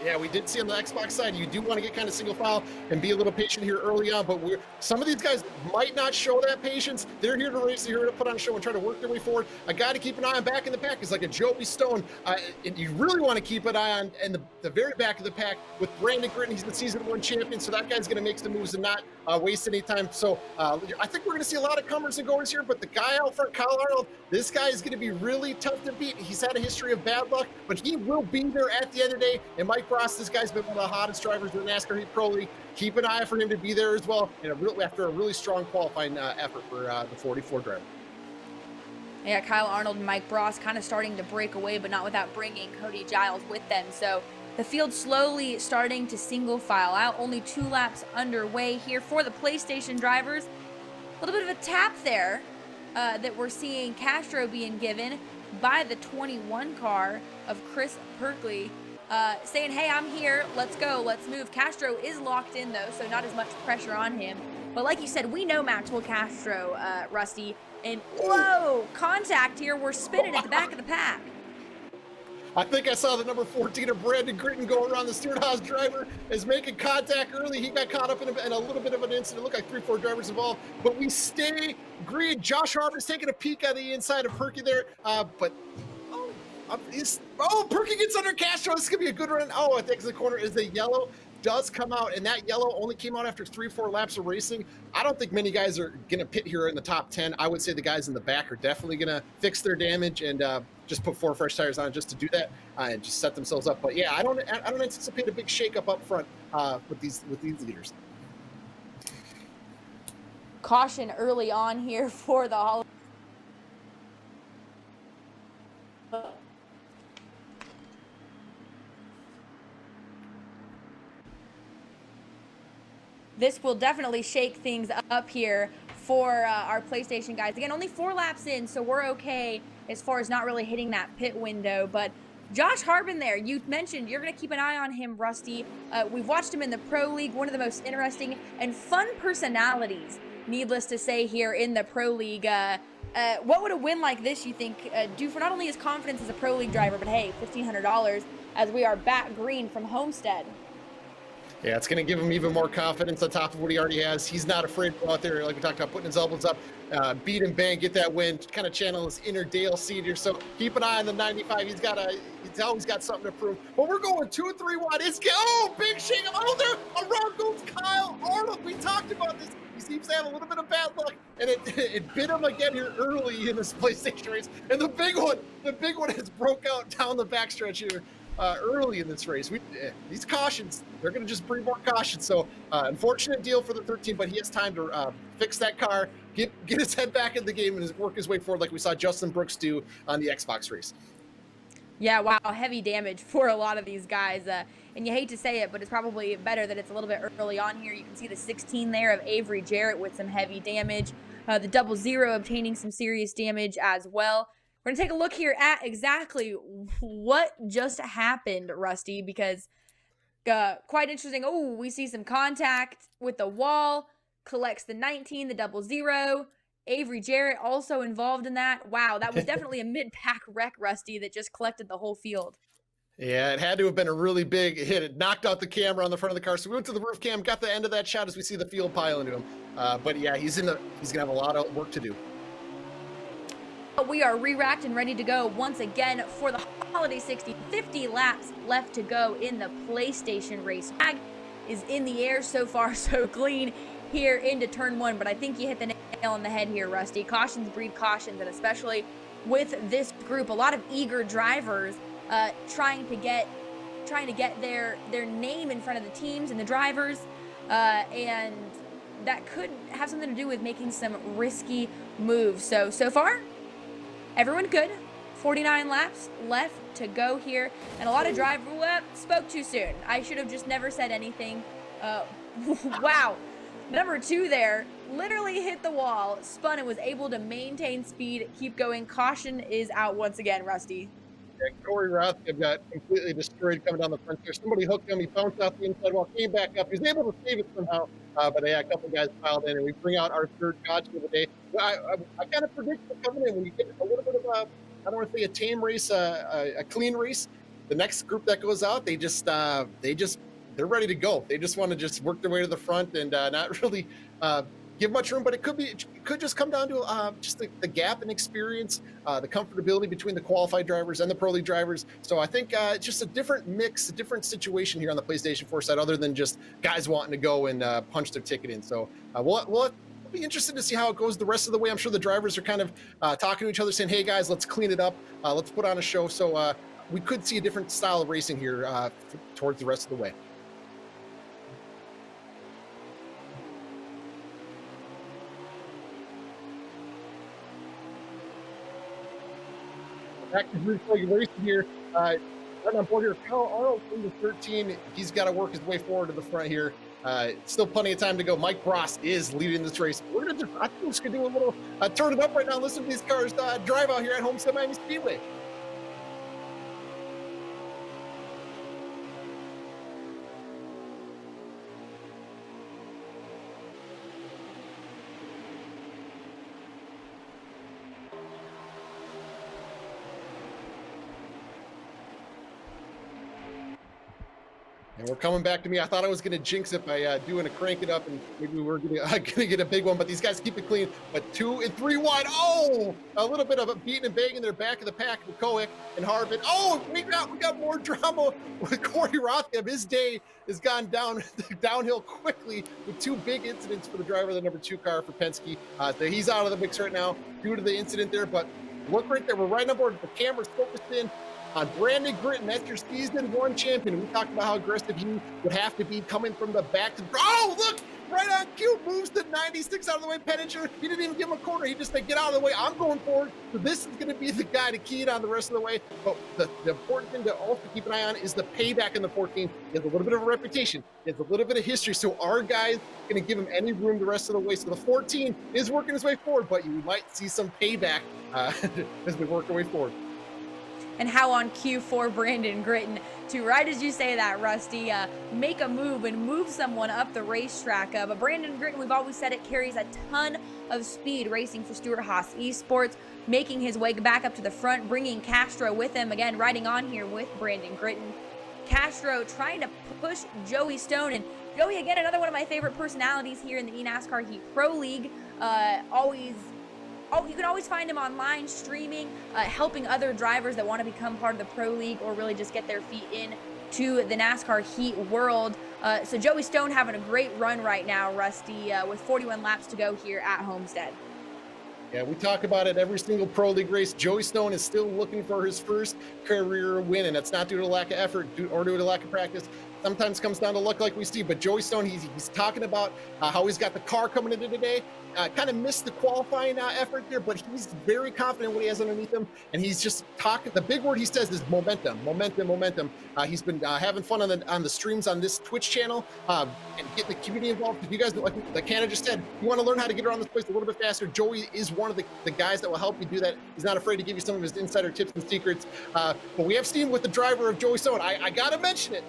Yeah, we did see on the Xbox side, you do want to get kind of single file and be a little patient here early on, but some of these guys might not show that patience. They're here to race, they're here to put on a show and try to work their way forward. A guy to keep an eye on back in the pack is like a Joey Stone. And you really want to keep an eye on in the very back of the pack with Brandon Gritton. He's the season 1 champion, so that guy's going to make some moves and not waste any time. So I think we're going to see a lot of comers and goers here, but the guy out front, Kyle Arnold, this guy is going to be really tough to beat. He's had a history of bad luck, but he will be there at the end of the day. And Mike Bross, this guy's been one of the hottest drivers in the NASCAR Heat Pro League. Keep an eye for him to be there as well, and after a really strong qualifying effort for the 44 driver. Yeah, Kyle Arnold and Mike Bross kind of starting to break away, but not without bringing Cody Giles with them. So the field slowly starting to single file out. Only 2 laps underway here for the PlayStation drivers. A little bit of a tap there that we're seeing Castro being given by the 21 car of Chris Perkley, saying, hey, I'm here, let's go, let's move. Castro is locked in though, so not as much pressure on him. But like you said, we know Maxwell Castro, Rusty, and whoa, contact here. We're spinning at the back of the pack. I think I saw the number 14 of Brandon Gritton go around the Steerhaus driver is making contact early. He got caught up in a little bit of an incident. It looked like 3-4 drivers involved, but we stay green. Josh Harvin's taking a peek on the inside of Perky there, but Perky gets under Castro. This is gonna be a good run. Oh, I think the corner is the yellow does come out, and that yellow only came out after 3-4 laps of racing. I don't think many guys are gonna pit here in the top 10. I would say the guys in the back are definitely gonna fix their damage and just put 4 fresh tires on just to do that and just set themselves up. But yeah, I don't anticipate a big shakeup up front with these leaders. Caution early on here for the Hall. This will definitely shake things up here for our PlayStation guys. Again, only 4 laps in, so we're okay as far as not really hitting that pit window. But Josh Harvin there, you mentioned you're going to keep an eye on him, Rusty. We've watched him in the Pro League, one of the most interesting and fun personalities, needless to say, here in the Pro League. What would a win like this, you think, do for not only his confidence as a Pro League driver, but hey, $1,500 as we are back green from Homestead? Yeah, it's going to give him even more confidence on top of what he already has. He's not afraid to go out there, like we talked about, putting his elbows up, beat and bang, get that win, kind of channel his inner Dale Cedar. So keep an eye on the 95. He's always got something to prove. But we're going 2-3 wide. Big shake. Oh, there, around goes Kyle Arnold. We talked about this. He seems to have a little bit of bad luck, and it bit him again here early in this PlayStation race. And the big one has broke out down the backstretch here. Early in this race. These cautions, they're going to just bring more caution. So unfortunate deal for the 13, but he has time to fix that car, get his head back in the game, and work his way forward like we saw Justin Brooks do on the Xbox race. Yeah, wow, heavy damage for a lot of these guys. And you hate to say it, but it's probably better that it's a little bit early on here. You can see the 16 there of Avery Jarrett with some heavy damage. The double zero obtaining some serious damage as well. We're going to take a look here at exactly what just happened, Rusty, because quite interesting. Oh, we see some contact with the wall, collects the 19, the double zero. Avery Jarrett also involved in that. Wow, that was definitely a mid-pack wreck, Rusty, that just collected the whole field. Yeah, it had to have been a really big hit. It knocked out the camera on the front of the car. So we went to the roof cam, got the end of that shot as we see the field pile into him. But yeah, he's gonna have a lot of work to do. We are re-racked and ready to go once again for the Holiday 60. 50 laps left to go in the PlayStation race. Flag is in the air. So far so clean here into turn 1, but I think you hit the nail on the head here, Rusty. Cautions breed cautions, and especially with this group, a lot of eager drivers trying to get their name in front of the teams and the drivers, and that could have something to do with making some risky moves. So far, everyone good. 49 laps left to go here, and a lot of drivers spoke too soon. I should have just never said anything. Wow. Number 2 there literally hit the wall, spun, and was able to maintain speed, keep going. Caution is out once again, Rusty. Yeah, Corey Rothkopf got completely destroyed coming down the front there. Somebody hooked him. He bounced out the inside wall, came back up. He was able to save it somehow. But yeah, a couple guys piled in, and we bring out our third caution of the day. I kind of predicted coming in when you get a little bit of a, I don't want to say a tame race, a clean race. The next group that goes out, they're ready to go. They just want to just work their way to the front and not really give much room. But it could just come down to just the gap in experience, the comfortability between the qualified drivers and the Pro League drivers. So I think it's just a different mix, a different situation here on the PlayStation 4 side, other than just guys wanting to go and punch their ticket in. So we'll be interested to see how it goes the rest of the way. I'm sure the drivers are kind of talking to each other, saying, "Hey guys, let's clean it up. Let's put on a show." So we could see a different style of racing here towards the rest of the way. Active racing here. Right on board here, Kyle Arnold in the 13. He's got to work his way forward to the front here. Still plenty of time to go. Mike Bross is leading this race. I think we're just gonna do a little turn it up right now. Listen to these cars drive out here at Homestead Miami Speedway. And we're coming back to me. I thought I was going to jinx it by doing a crank it up, and maybe we were going to get a big one, but these guys keep it clean. But 2 and 3 wide. Oh, a little bit of a beating and banging in their back of the pack with Koick and Harvin. Oh, we got more drama with Corey Rothkopf. His day has gone downhill quickly with 2 big incidents for the driver of the number 2 car for Penske. So he's out of the mix right now due to the incident there. But look right there. We're right on board. The camera's focused in on Brandon Gritton. That's your season 1 champion. We talked about how aggressive he would have to be coming from the back. Oh, look, right on cue, moves to 96 out of the way. Penninger, he didn't even give him a corner. He just said, get out of the way. I'm going forward. So this is going to be the guy to key it on the rest of the way. But the important thing to also keep an eye on is the payback in the 14. He has a little bit of a reputation. He has a little bit of history. So our guys going to give him any room the rest of the way. So the 14 is working his way forward, but you might see some payback as we work our way forward. And how on cue for Brandon Gritton to, right as you say that, Rusty, make a move and move someone up the racetrack. But Brandon Gritton, we've always said it, carries a ton of speed racing for Stewart Haas Esports, making his way back up to the front, bringing Castro with him, again, riding on here with Brandon Gritton. Castro trying to push Joey Stone, and Joey, again, another one of my favorite personalities here in the NASCAR Heat Pro League. You can always find him online streaming, helping other drivers that want to become part of the Pro League or really just get their feet in to the NASCAR Heat world. So Joey Stone having a great run right now, Rusty, with 41 laps to go here at Homestead. Yeah, we talk about it every single Pro League race. Joey Stone is still looking for his first career win, and that's not due to lack of effort or due to lack of practice. sometimes comes down to luck like we see, but Joey Stone, he's talking about how he's got the car coming into today. Kind of missed the qualifying effort there, but he's very confident what he has underneath him, and he's just talking. The big word he says is momentum, momentum, momentum. He's been having fun on the streams on this Twitch channel and getting the community involved. If you guys, like Hannah just said, you want to learn how to get around this place a little bit faster, Joey is one of the guys that will help you do that. He's not afraid to give you some of his insider tips and secrets. But we have seen with the driver of Joey Stone, I got to mention it.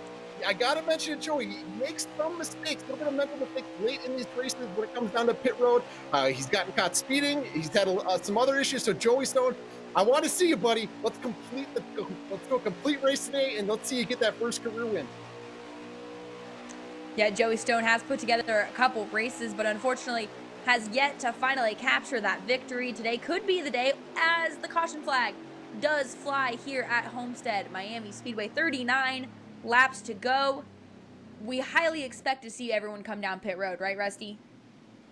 I gotta mention it, Joey. He makes some mistakes, a little bit of mental mistakes late in these races when it comes down to pit road. He's gotten caught speeding. He's had some other issues. So Joey Stone, I want to see you, buddy. Let's go complete race today, and let's see you get that first career win. Yeah, Joey Stone has put together a couple races, but unfortunately has yet to finally capture that victory. Today could be the day as the caution flag does fly here at Homestead, Miami Speedway. 39 laps to go. We highly expect to see everyone come down pit road, right, Rusty?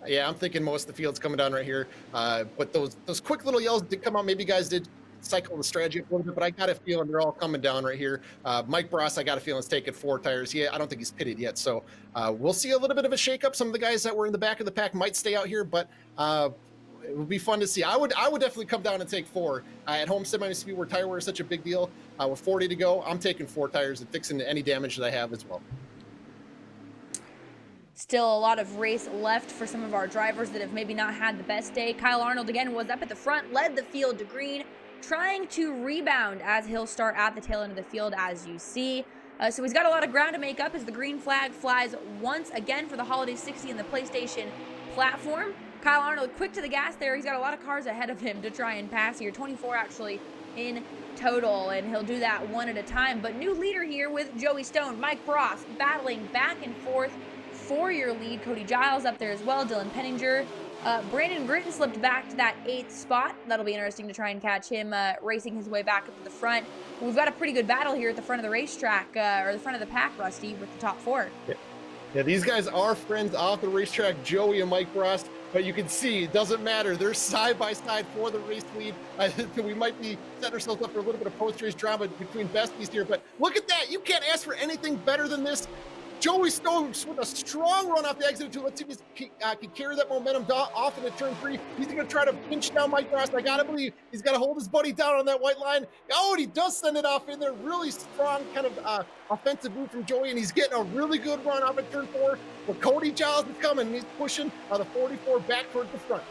Yeah, I'm thinking most of the field's coming down right here. But those quick little yells did come out. Maybe guys did cycle the strategy up a little bit, but I got a feeling they're all coming down right here. Mike Bross, I got a feeling, is taking 4 tires. Yeah, I don't think he's pitted yet. So we'll see a little bit of a shakeup. Some of the guys that were in the back of the pack might stay out here, but it would be fun to see. I would definitely come down and take 4. At Homestead Miami Speed, where tire wear is such a big deal, with 40 to go, I'm taking 4 tires and fixing any damage that I have as well. Still a lot of race left for some of our drivers that have maybe not had the best day. Kyle Arnold again was up at the front, led the field to green, trying to rebound as he'll start at the tail end of the field, as you see. So he's got a lot of ground to make up as the green flag flies once again for the Holiday 60 in the PlayStation platform. Kyle Arnold quick to the gas there. He's got a lot of cars ahead of him to try and pass here. 24 actually in total, and he'll do that one at a time. But new leader here with Joey Stone, Mike Bross battling back and forth for your lead. Cody Giles up there as well. Dylan Penninger. Brandon Gritton slipped back to that 8th spot. That'll be interesting to try and catch him racing his way back up to the front. We've got a pretty good battle here at the front of the racetrack, or the front of the pack, Rusty, with the top 4. Yeah, these guys are friends off the racetrack, Joey and Mike Bross. But you can see it doesn't matter. They're side by side for the race lead. We might be setting ourselves up for a little bit of post-race drama between besties here. But look at that. You can't ask for anything better than this. Joey Stone with a strong run off the exit 2. Let's see if he can carry that momentum off into turn 3. He's going to try to pinch down Mike Bross. I got to believe he's got to hold his buddy down on that white line. Oh, and he does send it off in there. Really strong kind of offensive move from Joey, and he's getting a really good run off at turn 4. But Cody Giles is coming, and he's pushing the 44 back towards the front.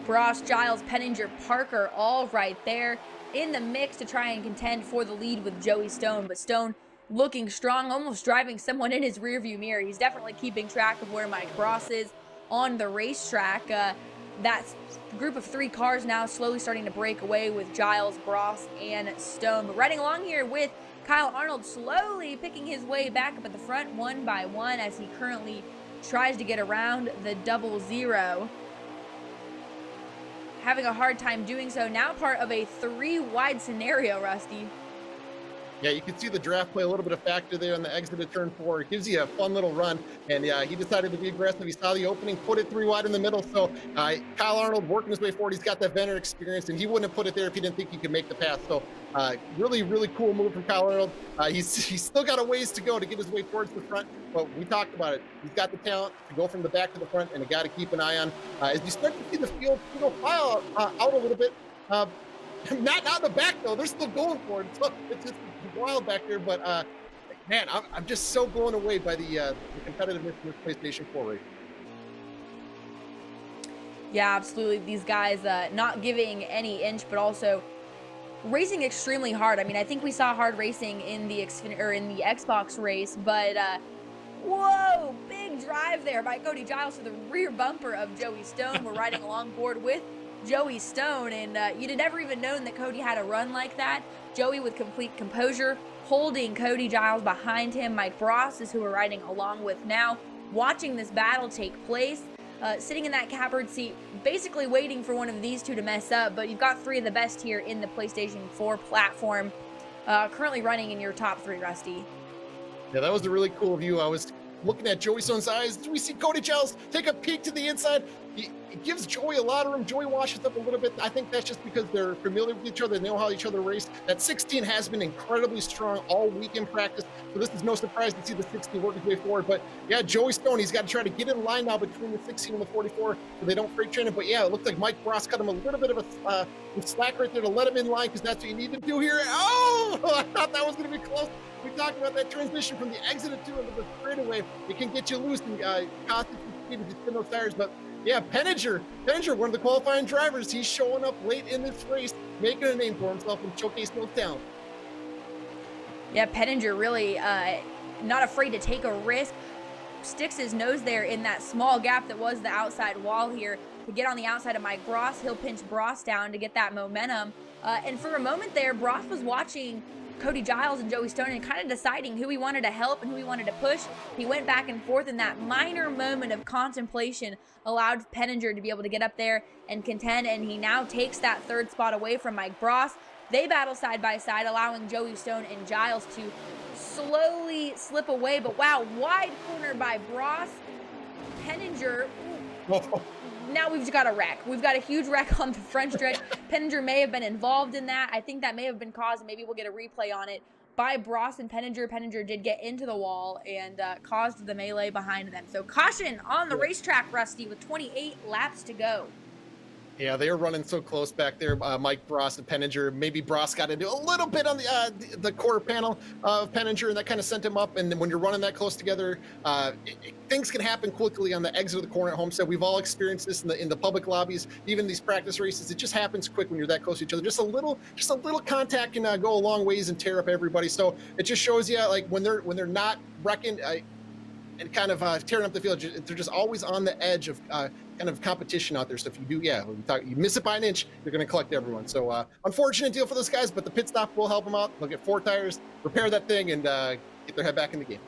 Bross, Giles, Penninger, Parker all right there in the mix to try and contend for the lead with Joey Stone. But Stone looking strong, almost driving someone in his rearview mirror. He's definitely keeping track of where Mike Bross is on the racetrack. That group of 3 cars now slowly starting to break away with Giles, Bross, and Stone. But riding along here with Kyle Arnold slowly picking his way back up at the front one by one as he currently tries to get around the 00. Having a hard time doing so. Now part of a 3-wide scenario, Rusty. Yeah, you can see the draft play a little bit of factor there on the exit of turn 4. It gives you a fun little run, and he decided to be aggressive. He saw the opening, put it 3 wide in the middle. So Kyle Arnold working his way forward. He's got that veteran experience, and he wouldn't have put it there if he didn't think he could make the pass. So really, really cool move from Kyle Arnold. He's still got a ways to go to get his way towards the front, but we talked about it. He's got the talent to go from the back to the front, and a guy to keep an eye on. As you start to see the field file out a little bit, not out the back though. They're still going for it. It's just wild back there, but man, I'm just so blown away by the competitiveness in this PlayStation 4 race. Yeah, absolutely. These guys not giving any inch, but also racing extremely hard. I mean, I think we saw hard racing in the Xbox race, but whoa, big drive there by Cody Giles to the rear bumper of Joey Stone. We're riding along board with Joey Stone, and you'd have never even known that Cody had a run like that. Joey with complete composure, holding Cody Giles behind him. Mike Bross is who we're riding along with now, watching this battle take place, sitting in that catbird seat, basically waiting for one of these two to mess up. But you've got 3 of the best here in the PlayStation 4 platform, currently running in your top 3, Rusty. Yeah, that was a really cool view. I was looking at Joey Stone's eyes. We see Cody Giles take a peek to the inside. it gives Joey a lot of room. Joey washes up a little bit. I think that's just because they're familiar with each other. They know how each other race. That 16 has been incredibly strong all week in practice. So this is no surprise to see the 16 work his way forward. But yeah, Joey Stone, he's got to try to get in line now between the 16 and the 44 so they don't freight train him. But yeah, it looked like Mike Ross cut him a little bit of a slack right there to let him in line because that's what you need to do here. Oh, I thought that was going to be close. We talked about that transition from the exit of 2 into the straightaway. It can get you loose and cost you some speed if you spin those tires. But yeah, Penninger, one of the qualifying drivers, he's showing up late in this race, making a name for himself and showcasing those talent. Yeah, Penninger really not afraid to take a risk. Sticks his nose there in that small gap that was the outside wall here to get on the outside of Mike Bross. He'll pinch Bross down to get that momentum. And for a moment there, Bross was watching Cody Giles and Joey Stone and kind of deciding who he wanted to help and who he wanted to push. He went back and forth, and that minor moment of contemplation allowed Penninger to be able to get up there and contend, and he now takes that 3rd spot away from Mike Bross. They battle side by side, allowing Joey Stone and Giles to slowly slip away, but wow, wide corner by Bross. Penninger, now we've got a wreck. We've got a huge wreck on the front stretch. Penninger may have been involved in that. I think that may have been caused, maybe we'll get a replay on it, by Bross and Penninger. Penninger did get into the wall and caused the melee behind them. So caution on the racetrack, Rusty, with 28 laps to go. Yeah, they were running so close back there, Mike Bross and Penninger. Maybe Bross got into a little bit on the quarter panel of Penninger, and that kind of sent him up. And then when you're running that close together, things can happen quickly on the exit of the corner at Homestead. We've all experienced this in the public lobbies, even these practice races. It just happens quick when you're that close to each other. Just a little contact can go a long ways and tear up everybody. So it just shows you, like, when they're not wrecking and kind of tearing up the field, they're just always on the edge of kind of competition out there. So if you do, you miss it by an inch, you're going to collect everyone. So unfortunate deal for those guys, but the pit stop will help them out. They'll get 4 tires, repair that thing, and get their head back in the game.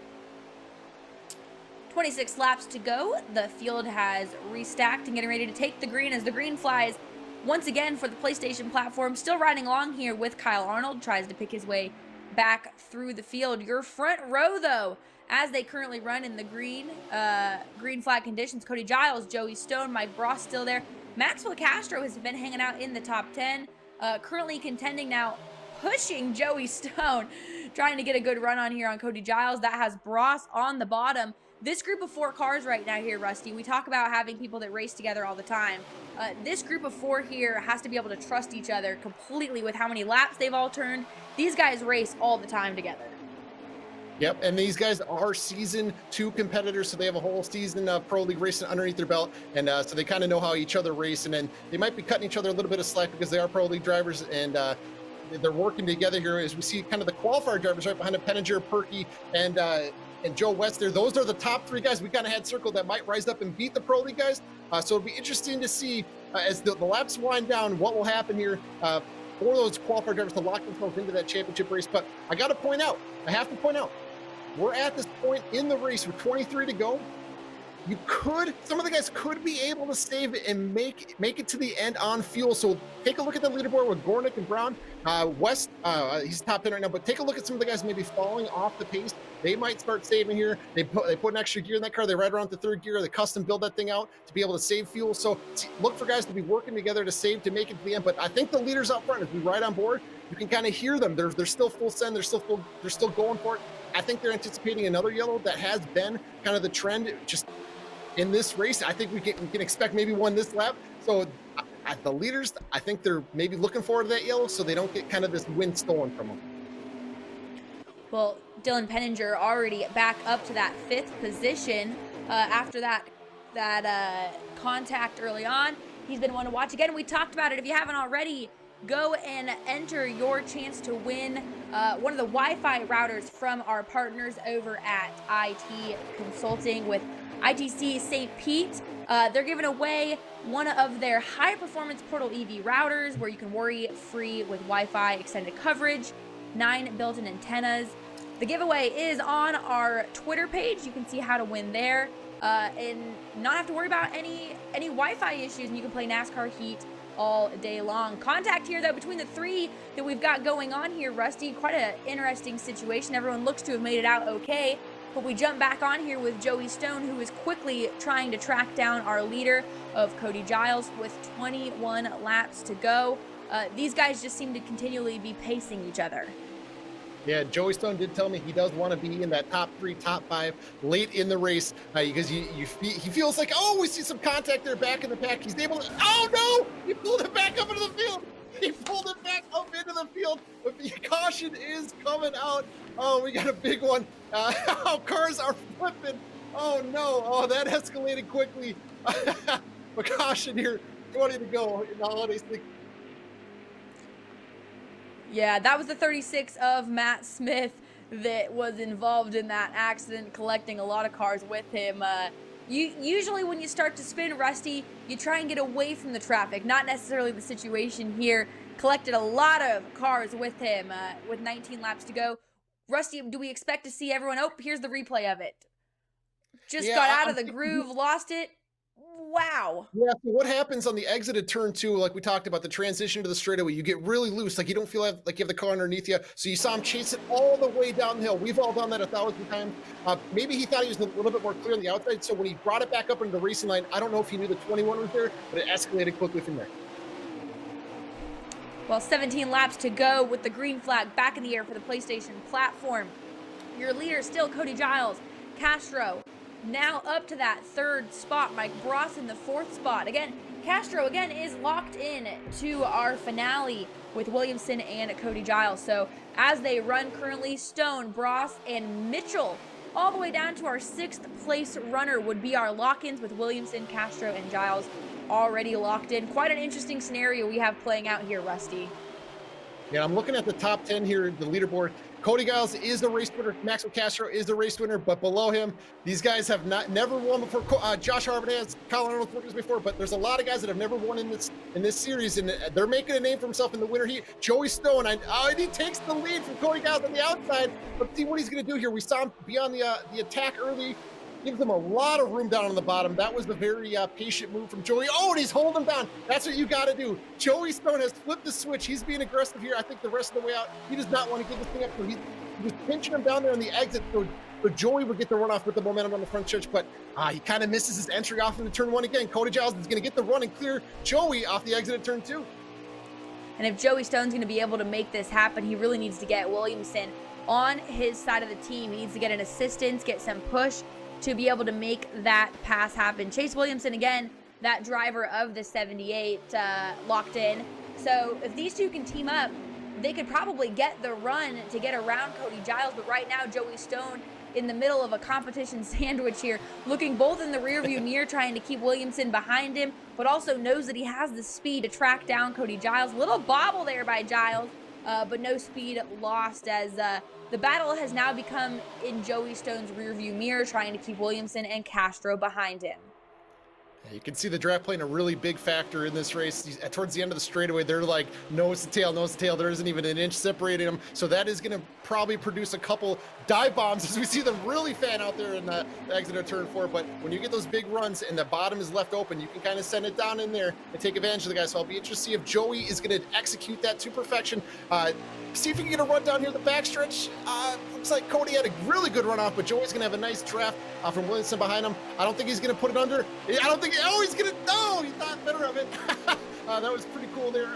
26 laps to go. The field has restacked and getting ready to take the green as the green flies once again for the PlayStation platform. Still riding along here with Kyle Arnold, tries to pick his way back through the field. Your front row, though, as they currently run in the green flag conditions, Cody Giles, Joey Stone, Mike Bross still there. Maxwell Castro has been hanging out in the top 10, currently contending now, pushing Joey Stone, trying to get a good run on here on Cody Giles. That has Bross on the bottom. This group of 4 cars right now here, Rusty, we talk about having people that race together all the time. This group of 4 here has to be able to trust each other completely with how many laps they've all turned. These guys race all the time together. Yep, and these guys are Season 2 competitors, so they have a whole season of Pro League racing underneath their belt, and so they kind of know how each other race, and then they might be cutting each other a little bit of slack because they are Pro League drivers, and they're working together here as we see kind of the qualifier drivers right behind Penninger, Perky, and Joe West there. Those are the top 3 guys we kind of had circled that might rise up and beat the Pro League guys. So it'll be interesting to see as the laps wind down what will happen here for those qualifier drivers to lock themselves into that championship race. But I have to point out, we're at this point in the race with 23 to go. Some of the guys could be able to save it and make it to the end on fuel. So take a look at the leaderboard with Gornick and Brown. West, he's top 10 right now, but take a look at some of the guys maybe falling off the pace. They might start saving here. They put an extra gear in that car. They ride around the 3rd gear. They custom build that thing out to be able to save fuel. So look for guys to be working together to save to make it to the end. But I think the leaders up front, as we ride on board, you can kind of hear them. They're still full send. They're still going for it. I think they're anticipating another yellow. That has been kind of the trend just in this race. I think we can expect maybe one this lap. So the leaders, I think they're maybe looking forward to that yellow so they don't get kind of this win stolen from them. Well, Dylan Penninger already back up to that 5th position after that contact early on. He's been one to watch. Again, we talked about it. If you haven't already, go and enter your chance to win one of the Wi-Fi routers from our partners over at IT Consulting with ITC St. Pete. They're giving away one of their high-performance Portal EV routers where you can worry-free with Wi-Fi extended coverage, 9 built-in antennas. The giveaway is on our Twitter page. You can see how to win there and not have to worry about any Wi-Fi issues, and you can play NASCAR Heat all day long. Contact here, though, between the 3 that we've got going on here, Rusty. Quite an interesting situation. Everyone looks to have made it out okay. But we jump back on here with Joey Stone, who is quickly trying to track down our leader of Cody Giles with 21 laps to go. These guys just seem to continually be pacing each other. Yeah, Joey Stone did tell me he does want to be in that top 3, top 5 late in the race because he feels like, oh, we see some contact there back in the pack. He's able to, oh no, he pulled it back up into the field. He pulled it back up into the field, but the caution is coming out. Oh, we got a big one. Cars are flipping. Oh no, oh, that escalated quickly. But caution here, 20 to go in the holiday stick. Yeah, that was the 36 of Matt Smith that was involved in that accident, collecting a lot of cars with him. Usually when you start to spin, Rusty, you try and get away from the traffic. Not necessarily the situation here. Collected a lot of cars with him with 19 laps to go. Rusty, do we expect to see everyone? Oh, here's the replay of it. Just got out of the groove, lost it. Wow. Yeah, so what happens on the exit of turn 2, like we talked about, the transition to the straightaway, you get really loose, like you don't feel like you have the car underneath you, so you saw him chase it all the way down the hill. We've all done that 1,000 times. Maybe he thought he was a little bit more clear on the outside, so when he brought it back up into the racing line, I don't know if he knew the 21 was there, but it escalated quickly from there. Well, 17 laps to go with the green flag back in the air for the PlayStation platform. Your leader still Cody Giles. Castro now up to that 3rd spot. Mike Bross in the 4th spot. Again, Castro again is locked in to our finale with Williamson and Cody Giles. So as they run currently, Stone, Bross, and Mitchell all the way down to our 6th place runner would be our lock-ins with Williamson, Castro, and Giles already locked in. Quite an interesting scenario we have playing out here, Rusty. Yeah, I'm looking at the top 10 here, the leaderboard. Cody Giles is the race winner. Maxwell Castro is the race winner, but below him, these guys have never won before. Josh Harvin has, Colin Arnold's won this before, but there's a lot of guys that have never won in this series, and they're making a name for himself in the winter heat. Joey Stone, he takes the lead from Cody Giles on the outside, but see what he's going to do here. We saw him be on the attack early. Gives them a lot of room down on the bottom. That was the very patient move from Joey. Oh, and he's holding him down. That's what you got to do. Joey Stone has flipped the switch. He's being aggressive here. I think the rest of the way out, he does not want to give this thing up. So he was pinching him down there on the exit. So Joey would get the run off with the momentum on the front stretch, but he kind of misses his entry off into turn 1 again. Cody Giles is going to get the run and clear Joey off the exit of turn 2. And if Joey Stone's going to be able to make this happen, he really needs to get Williamson on his side of the team. He needs to get an assistance, get some push to be able to make that pass happen. Chase Williamson, again, that driver of the 78, locked in. So if these two can team up, they could probably get the run to get around Cody Giles. But right now, Joey Stone in the middle of a competition sandwich here, looking both in the rearview mirror, trying to keep Williamson behind him, but also knows that he has the speed to track down Cody Giles. Little bobble there by Giles, but no speed lost as the battle has now become in Joey Stone's rearview mirror, trying to keep Williamson and Castro behind him. You can see the draft playing a really big factor in this race. Towards the end of the straightaway, they're like nose to tail, nose to tail. There isn't even an inch separating them. So that is going to probably produce a couple dive bombs as we see them really fan out there in the exit of turn 4. But when you get those big runs and the bottom is left open, you can kind of send it down in there and take advantage of the guys. So I'll be interested to see if Joey is going to execute that to perfection. See if he can get a run down here the backstretch. Looks like Cody had a really good run off, but Joey's going to have a nice draft from Williamson behind him. I don't think he's going to put it under. I don't think, he's going to, no, he thought better of it. That was pretty cool there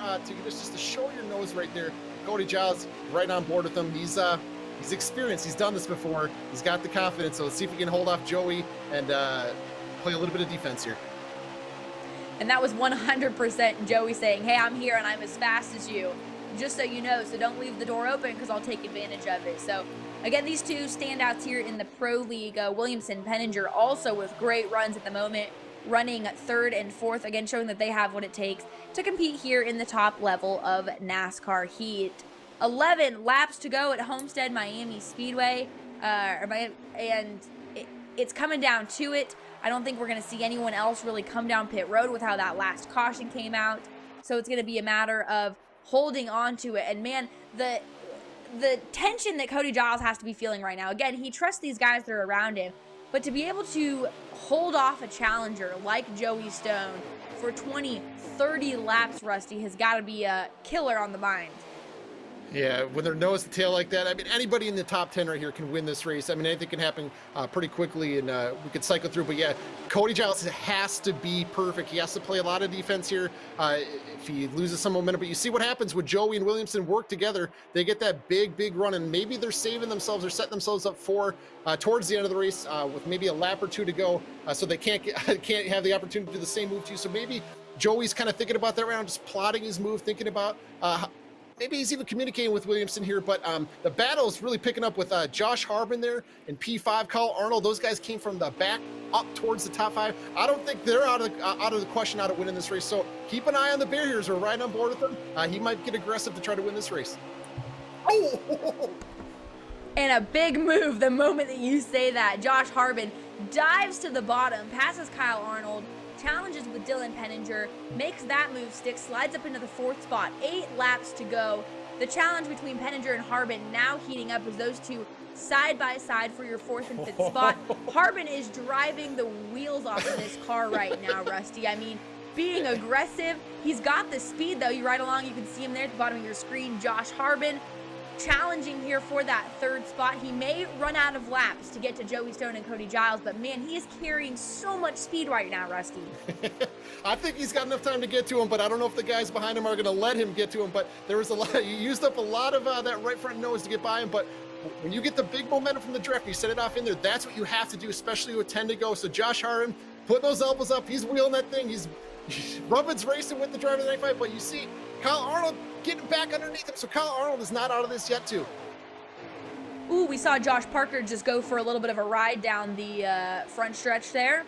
just to show your nose right there. Cody Giles right on board with him. He's experienced. He's done this before. He's got the confidence. So let's see if he can hold off Joey and play a little bit of defense here. And that was 100% Joey saying, hey, I'm here and I'm as fast as you. Just so you know, so don't leave the door open because I'll take advantage of it. So again, these two standouts here in the Pro League, Williamson, Penninger, also with great runs at the moment, running 3rd and 4th, again showing that they have what it takes to compete here in the top level of NASCAR heat. 11 laps to go at Homestead Miami Speedway, and it's coming down to it. I don't think we're going to see anyone else really come down pit road with how that last caution came out. So it's going to be a matter of holding on to it. And man, the tension that Cody Giles has to be feeling right now, again, he trusts these guys that are around him, but to be able to hold off a challenger like Joey Stone for 20, 30 laps, Rusty, has got to be a killer on the mind. Yeah, when they're nose to tail like that, I mean, anybody in the top 10 right here can win this race. I mean, anything can happen pretty quickly, and we could cycle through. But yeah, Cody Giles has to be perfect. He has to play a lot of defense here if he loses some momentum. But you see what happens when Joey and Williamson work together. They get that big run, and maybe they're saving themselves or setting themselves up for towards the end of the race with maybe a lap or two to go, so they can't have the opportunity to do the same move to you. So maybe Joey's kind of thinking about that right now, just plotting his move, thinking about maybe he's even communicating with Williamson here, but the battle is really picking up with Josh Harvin there and P5, Kyle Arnold. Those guys came from the back up towards the top 5. I don't think they're out of the question out of winning this race. So keep an eye on the barriers. We're right on board with them. He might get aggressive to try to win this race. Oh! And a big move the moment that you say that. Josh Harvin dives to the bottom, passes Kyle Arnold, challenges with Dylan Penninger, makes that move stick, slides up into the 4th spot. 8 laps to go. The challenge between Penninger and Harvin now heating up as those two side by side for your 4th and 5th spot. Harvin is driving the wheels off of this car right now, Rusty. I mean, being aggressive. He's got the speed, though. You ride along, you can see him there at the bottom of your screen. Josh Harvin challenging here for that 3rd spot. He may run out of laps to get to Joey Stone and Cody Giles, but man, he is carrying so much speed right now, Rusty. I think he's got enough time to get to him, but I don't know if the guys behind him are going to let him get to him. But there was a lot. You used up a lot of that right front nose to get by him. But when you get the big momentum from the draft, you set it off in there. That's what you have to do, especially with 10 to go. So Josh Harvin, put those elbows up. He's wheeling that thing. He's Rubbin's racing with the driver of the 95. But you see Kyle Arnold getting back underneath him. So Kyle Arnold is not out of this yet, too. Ooh, we saw Josh Parker just go for a little bit of a ride down the front stretch there.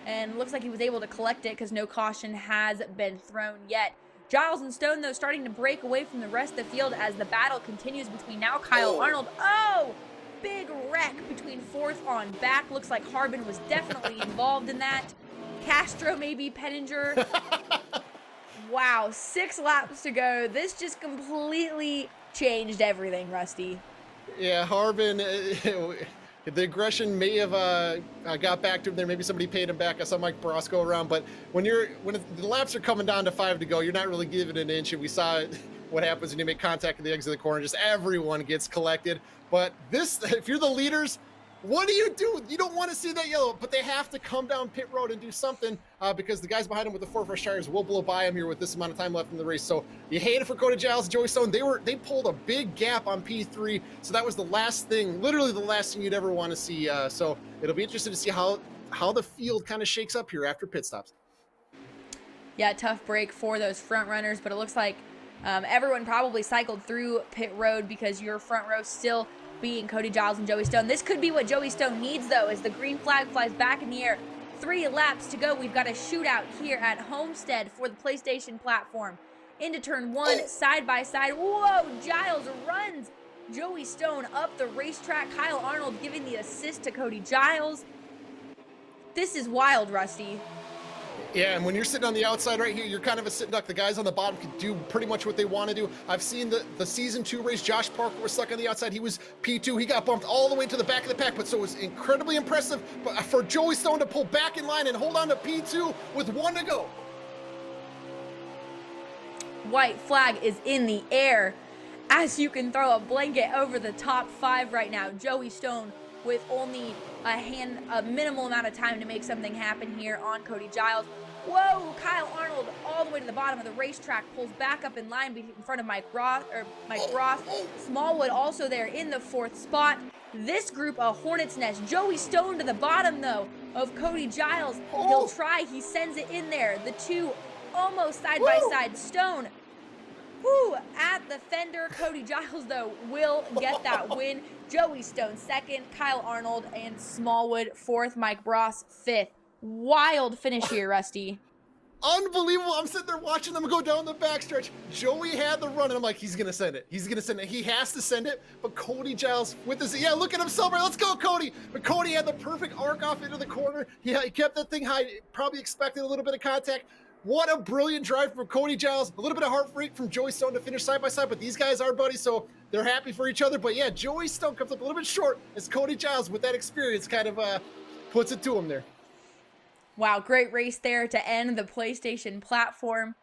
And looks like he was able to collect it because no caution has been thrown yet. Giles and Stone, though, starting to break away from the rest of the field as the battle continues between now Kyle Arnold. Oh! Big wreck between 4th on back. Looks like Harvin was definitely involved in that. Castro, maybe Penninger. Wow, 6 laps to go. This just completely changed everything, Rusty. Yeah, Harvin, the aggression may have got back to him there. Maybe somebody paid him back. I saw Mike Barros go around. But when the laps are coming down to 5 to go, you're not really giving an inch. And we saw what happens when you make contact at the exit of the corner. Just everyone gets collected. But this, if you're the leaders, what do? You don't want to see that yellow, but they have to come down pit road and do something because the guys behind him with the 4 fresh tires will blow by him here with this amount of time left in the race. So you hate it for Cody Giles, Joey Stone. They pulled a big gap on P3, so that was the last thing, literally the last thing you'd ever want to see. So it'll be interesting to see how the field kind of shakes up here after pit stops. Yeah, tough break for those front runners, but it looks like everyone probably cycled through pit road because your front row still being Cody Giles and Joey Stone. This could be what Joey Stone needs, though, as the green flag flies back in the air. 3 laps to go. We've got a shootout here at Homestead for the PlayStation platform. Into turn 1, side by side. Whoa, Giles runs Joey Stone up the racetrack. Kyle Arnold giving the assist to Cody Giles. This is wild, Rusty. Yeah, and when you're sitting on the outside right here, you're kind of a sitting duck. The guys on the bottom can do pretty much what they want to do. I've seen the season 2 race. Josh Parker was stuck on the outside. He was P2. He got bumped all the way to the back of the pack, but so it was incredibly impressive for Joey Stone to pull back in line and hold on to P2 with 1 to go. White flag is in the air as you can throw a blanket over the top 5 right now. Joey Stone with only a minimal amount of time to make something happen here on Cody Giles. Whoa, Kyle Arnold all the way to the bottom of the racetrack, pulls back up in line in front of Mike Roth. Smallwood also there in the 4th spot. This group a hornet's nest. Joey Stone to the bottom, though, of Cody Giles. He'll try. He sends it in there. The 2 almost side by side. Stone at the fender. Cody Giles, though, will get that win. Joey Stone 2nd, Kyle Arnold and Smallwood 4th, Mike Ross 5th. Wild finish here, Rusty. Unbelievable. I'm sitting there watching them go down the backstretch. Joey had the run, and I'm like, he's going to send it. He's going to send it. He has to send it, but Cody Giles with his, look at him celebrate. Let's go, Cody. But Cody had the perfect arc off into the corner. He kept that thing high, probably expected a little bit of contact. What a brilliant drive from Cody Giles. A little bit of heartbreak from Joey Stone to finish side by side, but these guys are buddies, so they're happy for each other. But yeah, Joey Stone comes up a little bit short as Cody Giles with that experience kind of puts it to him there. Wow, great race there to end the PlayStation platform.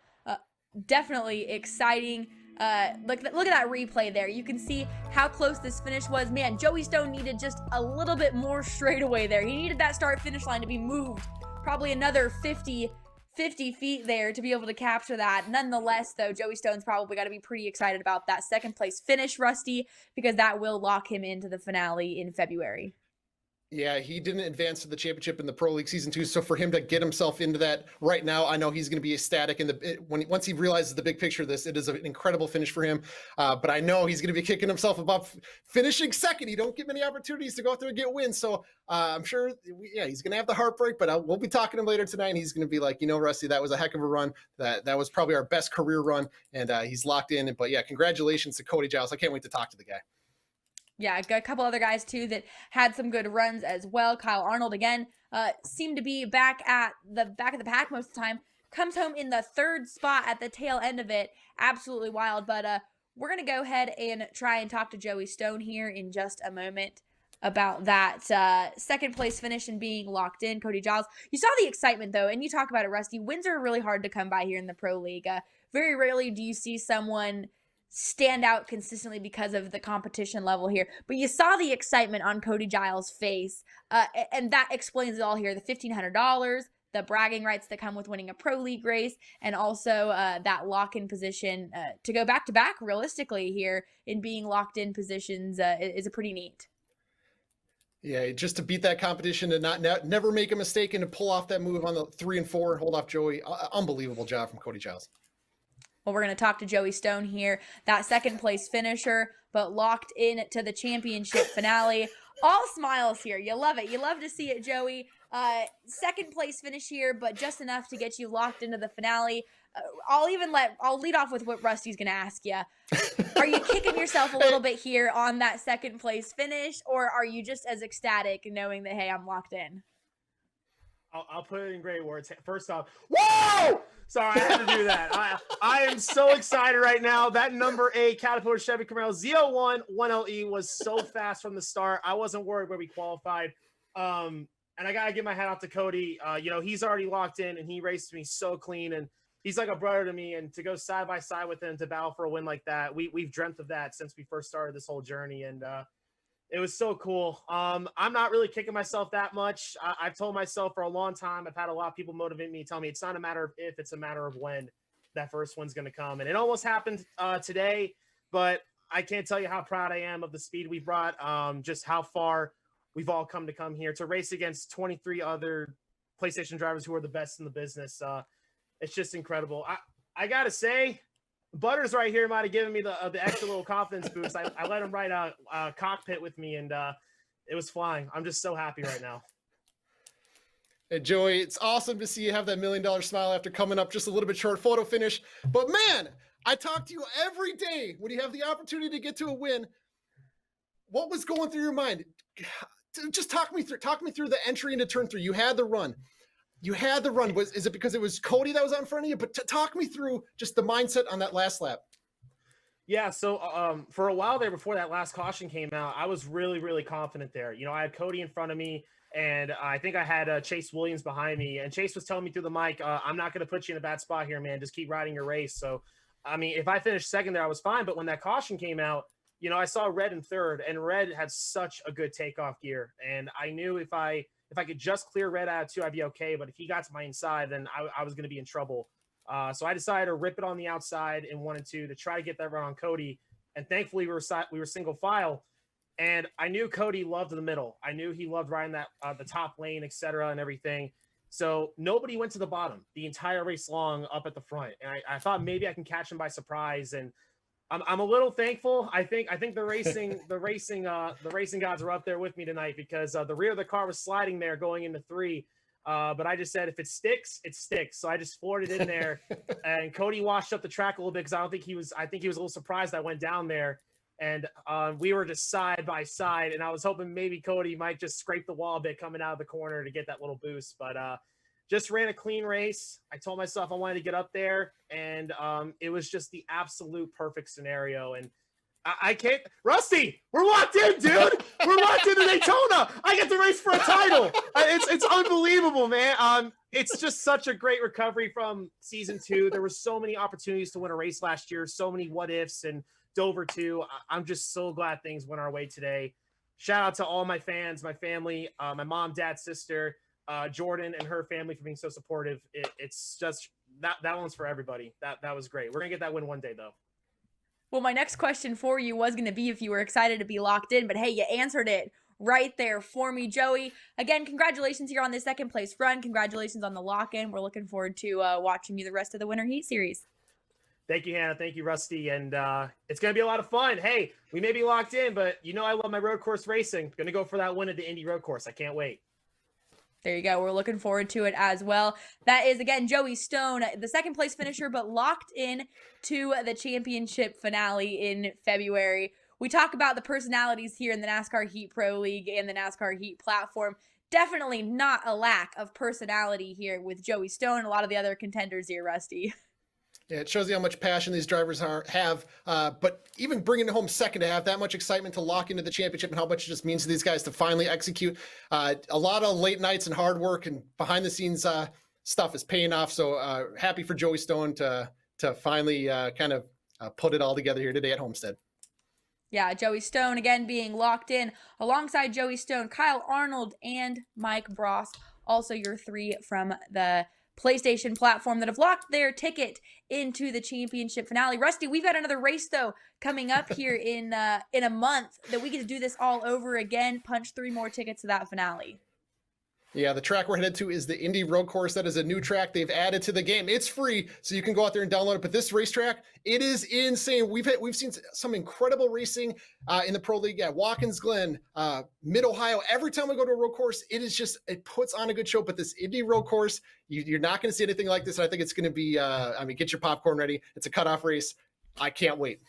Definitely exciting. Look at that replay there. You can see how close this finish was. Man, Joey Stone needed just a little bit more straightaway there. He needed that start-finish line to be moved probably another 50 feet there to be able to capture that. Nonetheless, though, Joey Stone's probably got to be pretty excited about that second place finish, Rusty, because that will lock him into the finale in February. Yeah, he didn't advance to the championship in the Pro League Season 2, so for him to get himself into that right now, I know he's going to be ecstatic. Once he realizes the big picture of this, it is an incredible finish for him. But I know he's going to be kicking himself about finishing second. He don't get many opportunities to go through and get wins, so I'm sure, he's going to have the heartbreak. But we'll be talking to him later tonight, and he's going to be like, Rusty, that was a heck of a run. That was probably our best career run, and he's locked in. But yeah, congratulations to Cody Giles. I can't wait to talk to the guy. Yeah, a couple other guys, too, that had some good runs as well. Kyle Arnold, again, seemed to be back at the pack most of the time. Comes home in the third spot at the tail end of it. Absolutely wild. But we're going to go ahead and try and talk to Joey Stone here in just a moment about that second place finish and being locked in. Cody Giles. You saw the excitement, though, and you talk about it, Rusty. Wins are really hard to come by here in the Pro League. Very rarely do you see someone stand out consistently because of the competition level here. But you saw the excitement on Cody Giles' face, and that explains it all here. The $1,500, the bragging rights that come with winning a Pro League race, and also that lock-in position to go back-to-back realistically here in being locked in positions is a pretty neat. Yeah, just to beat that competition and never make a mistake and to pull off that move on the 3 and 4 and hold off Joey. Unbelievable job from Cody Giles. Well, we're going to talk to Joey Stone here, that second place finisher, but locked in to the championship finale. All smiles here. You love it. You love to see it, Joey. Second place finish here, but just enough to get you locked into the finale. I'll lead off with what Rusty's going to ask you. Are you kicking yourself a little bit here on that second place finish, or are you just as ecstatic knowing that, hey, I'm locked in? I'll put it in great words. First off, whoa! Sorry, I had to do that. I am so excited right now. That number 8 Caterpillar Chevy Camaro Z01 1LE was so fast from the start. I wasn't worried where we qualified. And I got to give my hat off to Cody. He's already locked in, and he raced me so clean. And he's like a brother to me. And to go side by side with him to battle for a win like that, we've dreamt of that since we first started this whole journey. And it was so cool. I'm not really kicking myself that much. I've told myself for a long time, I've had a lot of people motivate me, tell me it's not a matter of if, it's a matter of when that first one's going to come. And it almost happened today, but I can't tell you how proud I am of the speed we brought, just how far we've all come here to race against 23 other PlayStation drivers who are the best in the business. It's just incredible. I got to say, Butters right here might have given me the extra little confidence boost. I let him ride a cockpit with me, and it was flying. I'm just so happy right now. Hey, Joey, it's awesome to see you have that $1 million smile after coming up just a little bit short photo finish. But man, I talk to you every day when you have the opportunity to get to a win. What was going through your mind? Just talk me through the entry into turn 3. You had the run. Is it because it was Cody that was out in front of you? But talk me through just the mindset on that last lap. Yeah, so for a while there before that last caution came out, I was really, really confident there. I had Cody in front of me, and I think I had Chase Williams behind me. And Chase was telling me through the mic, I'm not going to put you in a bad spot here, man. Just keep riding your race. So, I mean, if I finished second there, I was fine. But when that caution came out, I saw Red in third, and Red had such a good takeoff gear. And I knew if I could just clear Red out of 2, I'd be okay. But if he got to my inside, then I was going to be in trouble. So I decided to rip it on the outside in 1 and 2 to try to get that run on Cody. And thankfully, we were single file. And I knew Cody loved the middle. I knew he loved riding that the top lane, et cetera, and everything. So nobody went to the bottom the entire race long up at the front. And I thought maybe I can catch him by surprise. And I'm a little thankful. I think the racing gods are up there with me tonight, because the rear of the car was sliding there going into 3. But I just said, if it sticks, it sticks. So I just floored it in there, and Cody washed up the track a little bit, because I think he was a little surprised I went down there, and we were just side by side, and I was hoping maybe Cody might just scrape the wall a bit coming out of the corner to get that little boost. But just ran a clean race. I told myself I wanted to get up there, and it was just the absolute perfect scenario. And I can't. Rusty, we're locked in, dude. We're locked into Daytona. I get to race for a title. It's unbelievable, man. It's just such a great recovery from season 2. There were so many opportunities to win a race last year, so many what ifs, and Dover too. I'm just so glad things went our way today. Shout out to all my fans, my family, my mom, dad, sister, Jordan and her family for being so supportive. It's just that one's for everybody. That was great. We're gonna get that win one day though. Well, my next question for you was going to be if you were excited to be locked in, but hey, you answered it right there for me, Joey. Again, congratulations here on the second place run. Congratulations on the lock-in. We're looking forward to watching you the rest of the Winter Heat Series. Thank you, Hannah. Thank you, Rusty. And it's going to be a lot of fun. Hey, we may be locked in, but you know I love my road course racing. Going to go for that win at the Indy Road Course. I can't wait. There you go. We're looking forward to it as well. That is, again, Joey Stone, the second place finisher, but locked in to the championship finale in February. We talk about the personalities here in the NASCAR Heat Pro League and the NASCAR Heat platform. Definitely not a lack of personality here with Joey Stone and a lot of the other contenders here, Rusty. Yeah, it shows you how much passion these drivers have. But even bringing it home second to have that much excitement to lock into the championship and how much it just means to these guys to finally execute. A lot of late nights and hard work and behind the scenes stuff is paying off. So happy for Joey Stone to finally kind of put it all together here today at Homestead. Yeah, Joey Stone again being locked in alongside Joey Stone, Kyle Arnold, and Mike Bross. Also your 3 from the PlayStation platform that have locked their ticket into the championship finale. Rusty, we've got another race though coming up here in a month that we get to do this all over again, punch 3 more tickets to that finale. Yeah, the track we're headed to is the Indy Road Course. That is a new track they've added to the game. It's free, so you can go out there and download it. But this racetrack, it is insane. We've seen some incredible racing in the Pro League at Watkins Glen, Mid-Ohio. Every time we go to a road course, it puts on a good show. But this Indy Road Course, you're not going to see anything like this. And I think it's going to be, get your popcorn ready. It's a cutoff race. I can't wait.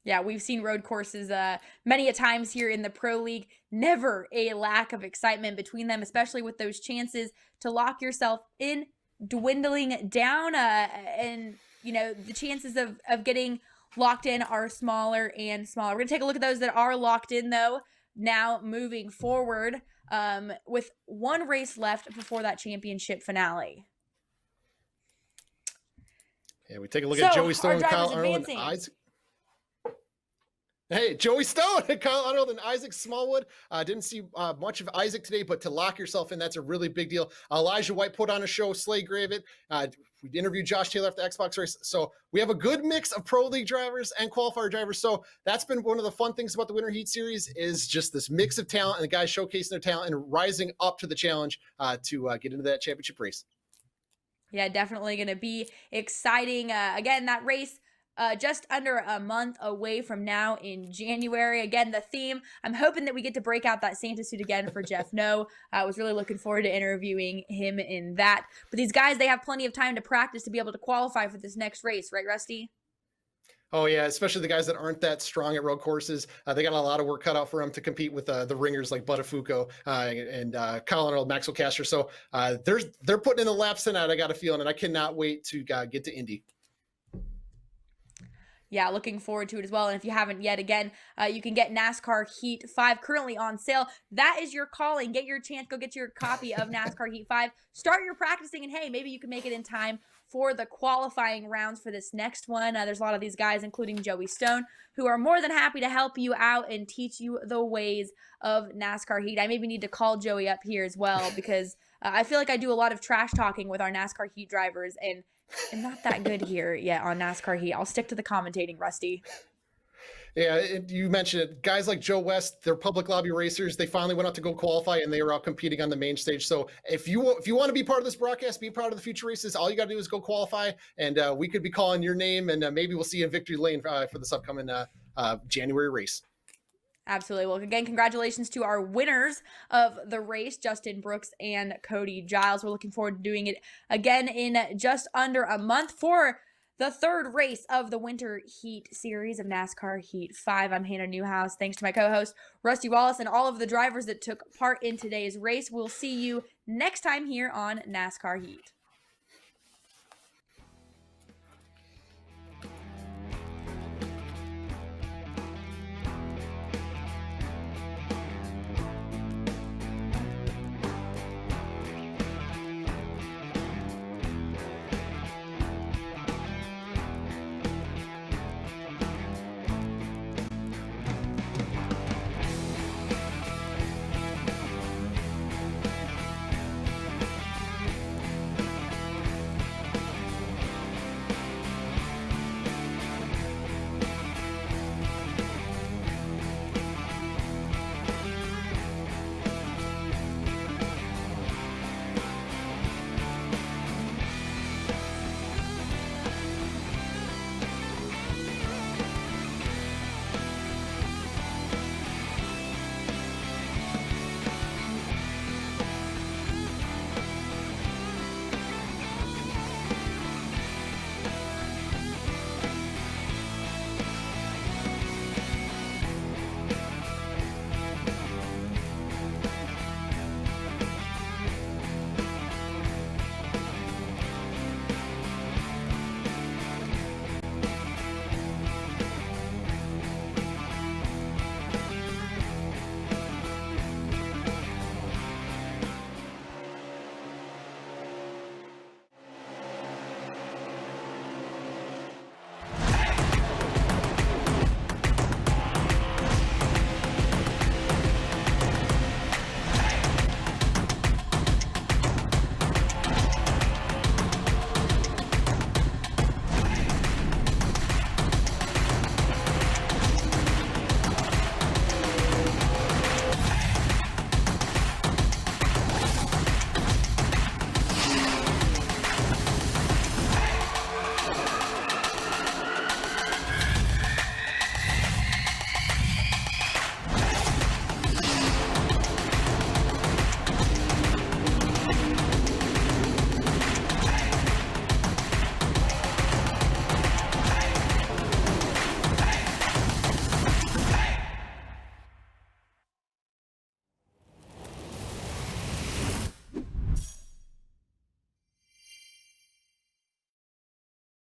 Yeah, we've seen road courses many a times here in the Pro League. Never a lack of excitement between them, especially with those chances to lock yourself in, dwindling down. And, you know, the chances of getting locked in are smaller and smaller. We're going to take a look at those that are locked in, though, now moving forward with one race left before that championship finale. Yeah, we take a look at Joey Stone, Kyle Arnold, and Isaac. Hey, Joey Stone, Kyle Arnold, and Isaac Smallwood. Didn't see much of Isaac today, but to lock yourself in, that's a really big deal. Elijah White put on a show, Slay Gravett. We interviewed Josh Taylor after the Xbox race. So we have a good mix of Pro League drivers and qualifier drivers. So that's been one of the fun things about the Winter Heat Series is just this mix of talent and the guys showcasing their talent and rising up to the challenge to get into that championship race. Yeah, definitely going to be exciting. Again, that race just under a month away from now in January. Again, the theme, I'm hoping that we get to break out that Santa suit again for Jeff No. I was really looking forward to interviewing him in that. But these guys, they have plenty of time to practice to be able to qualify for this next race, right, Rusty? Oh, yeah, especially the guys that aren't that strong at road courses. They got a lot of work cut out for them to compete with the ringers like Buttafuoco and Kyle Arnold, Maxwell Caster. So they're putting in the laps tonight, I got a feeling, and I cannot wait to get to Indy. Yeah, looking forward to it as well. And if you haven't yet, again, you can get NASCAR Heat 5 currently on sale. That is your calling. Get your chance. Go get your copy of NASCAR Heat 5. Start your practicing, and hey, maybe you can make it in time for the qualifying rounds for this next one. There's a lot of these guys, including Joey Stone, who are more than happy to help you out and teach you the ways of NASCAR Heat. I maybe need to call Joey up here as well because I feel like I do a lot of trash talking with our NASCAR Heat drivers, and I'm not that good here yet on NASCAR Heat. I'll stick to the commentating, Rusty. Yeah, you mentioned it. Guys like Joe West, they're public lobby racers. They finally went out to go qualify, and they were out competing on the main stage. So if you want to be part of this broadcast, be part of the future races, all you got to do is go qualify, and we could be calling your name, and maybe we'll see you in victory lane for this upcoming January race. Absolutely. Well, again, congratulations to our winners of the race, Justin Brooks and Cody Giles. We're looking forward to doing it again in just under a month for the third race of the Winter Heat Series of NASCAR Heat 5. I'm Hannah Newhouse. Thanks to my co-host, Rusty Wallace, and all of the drivers that took part in today's race. We'll see you next time here on NASCAR Heat.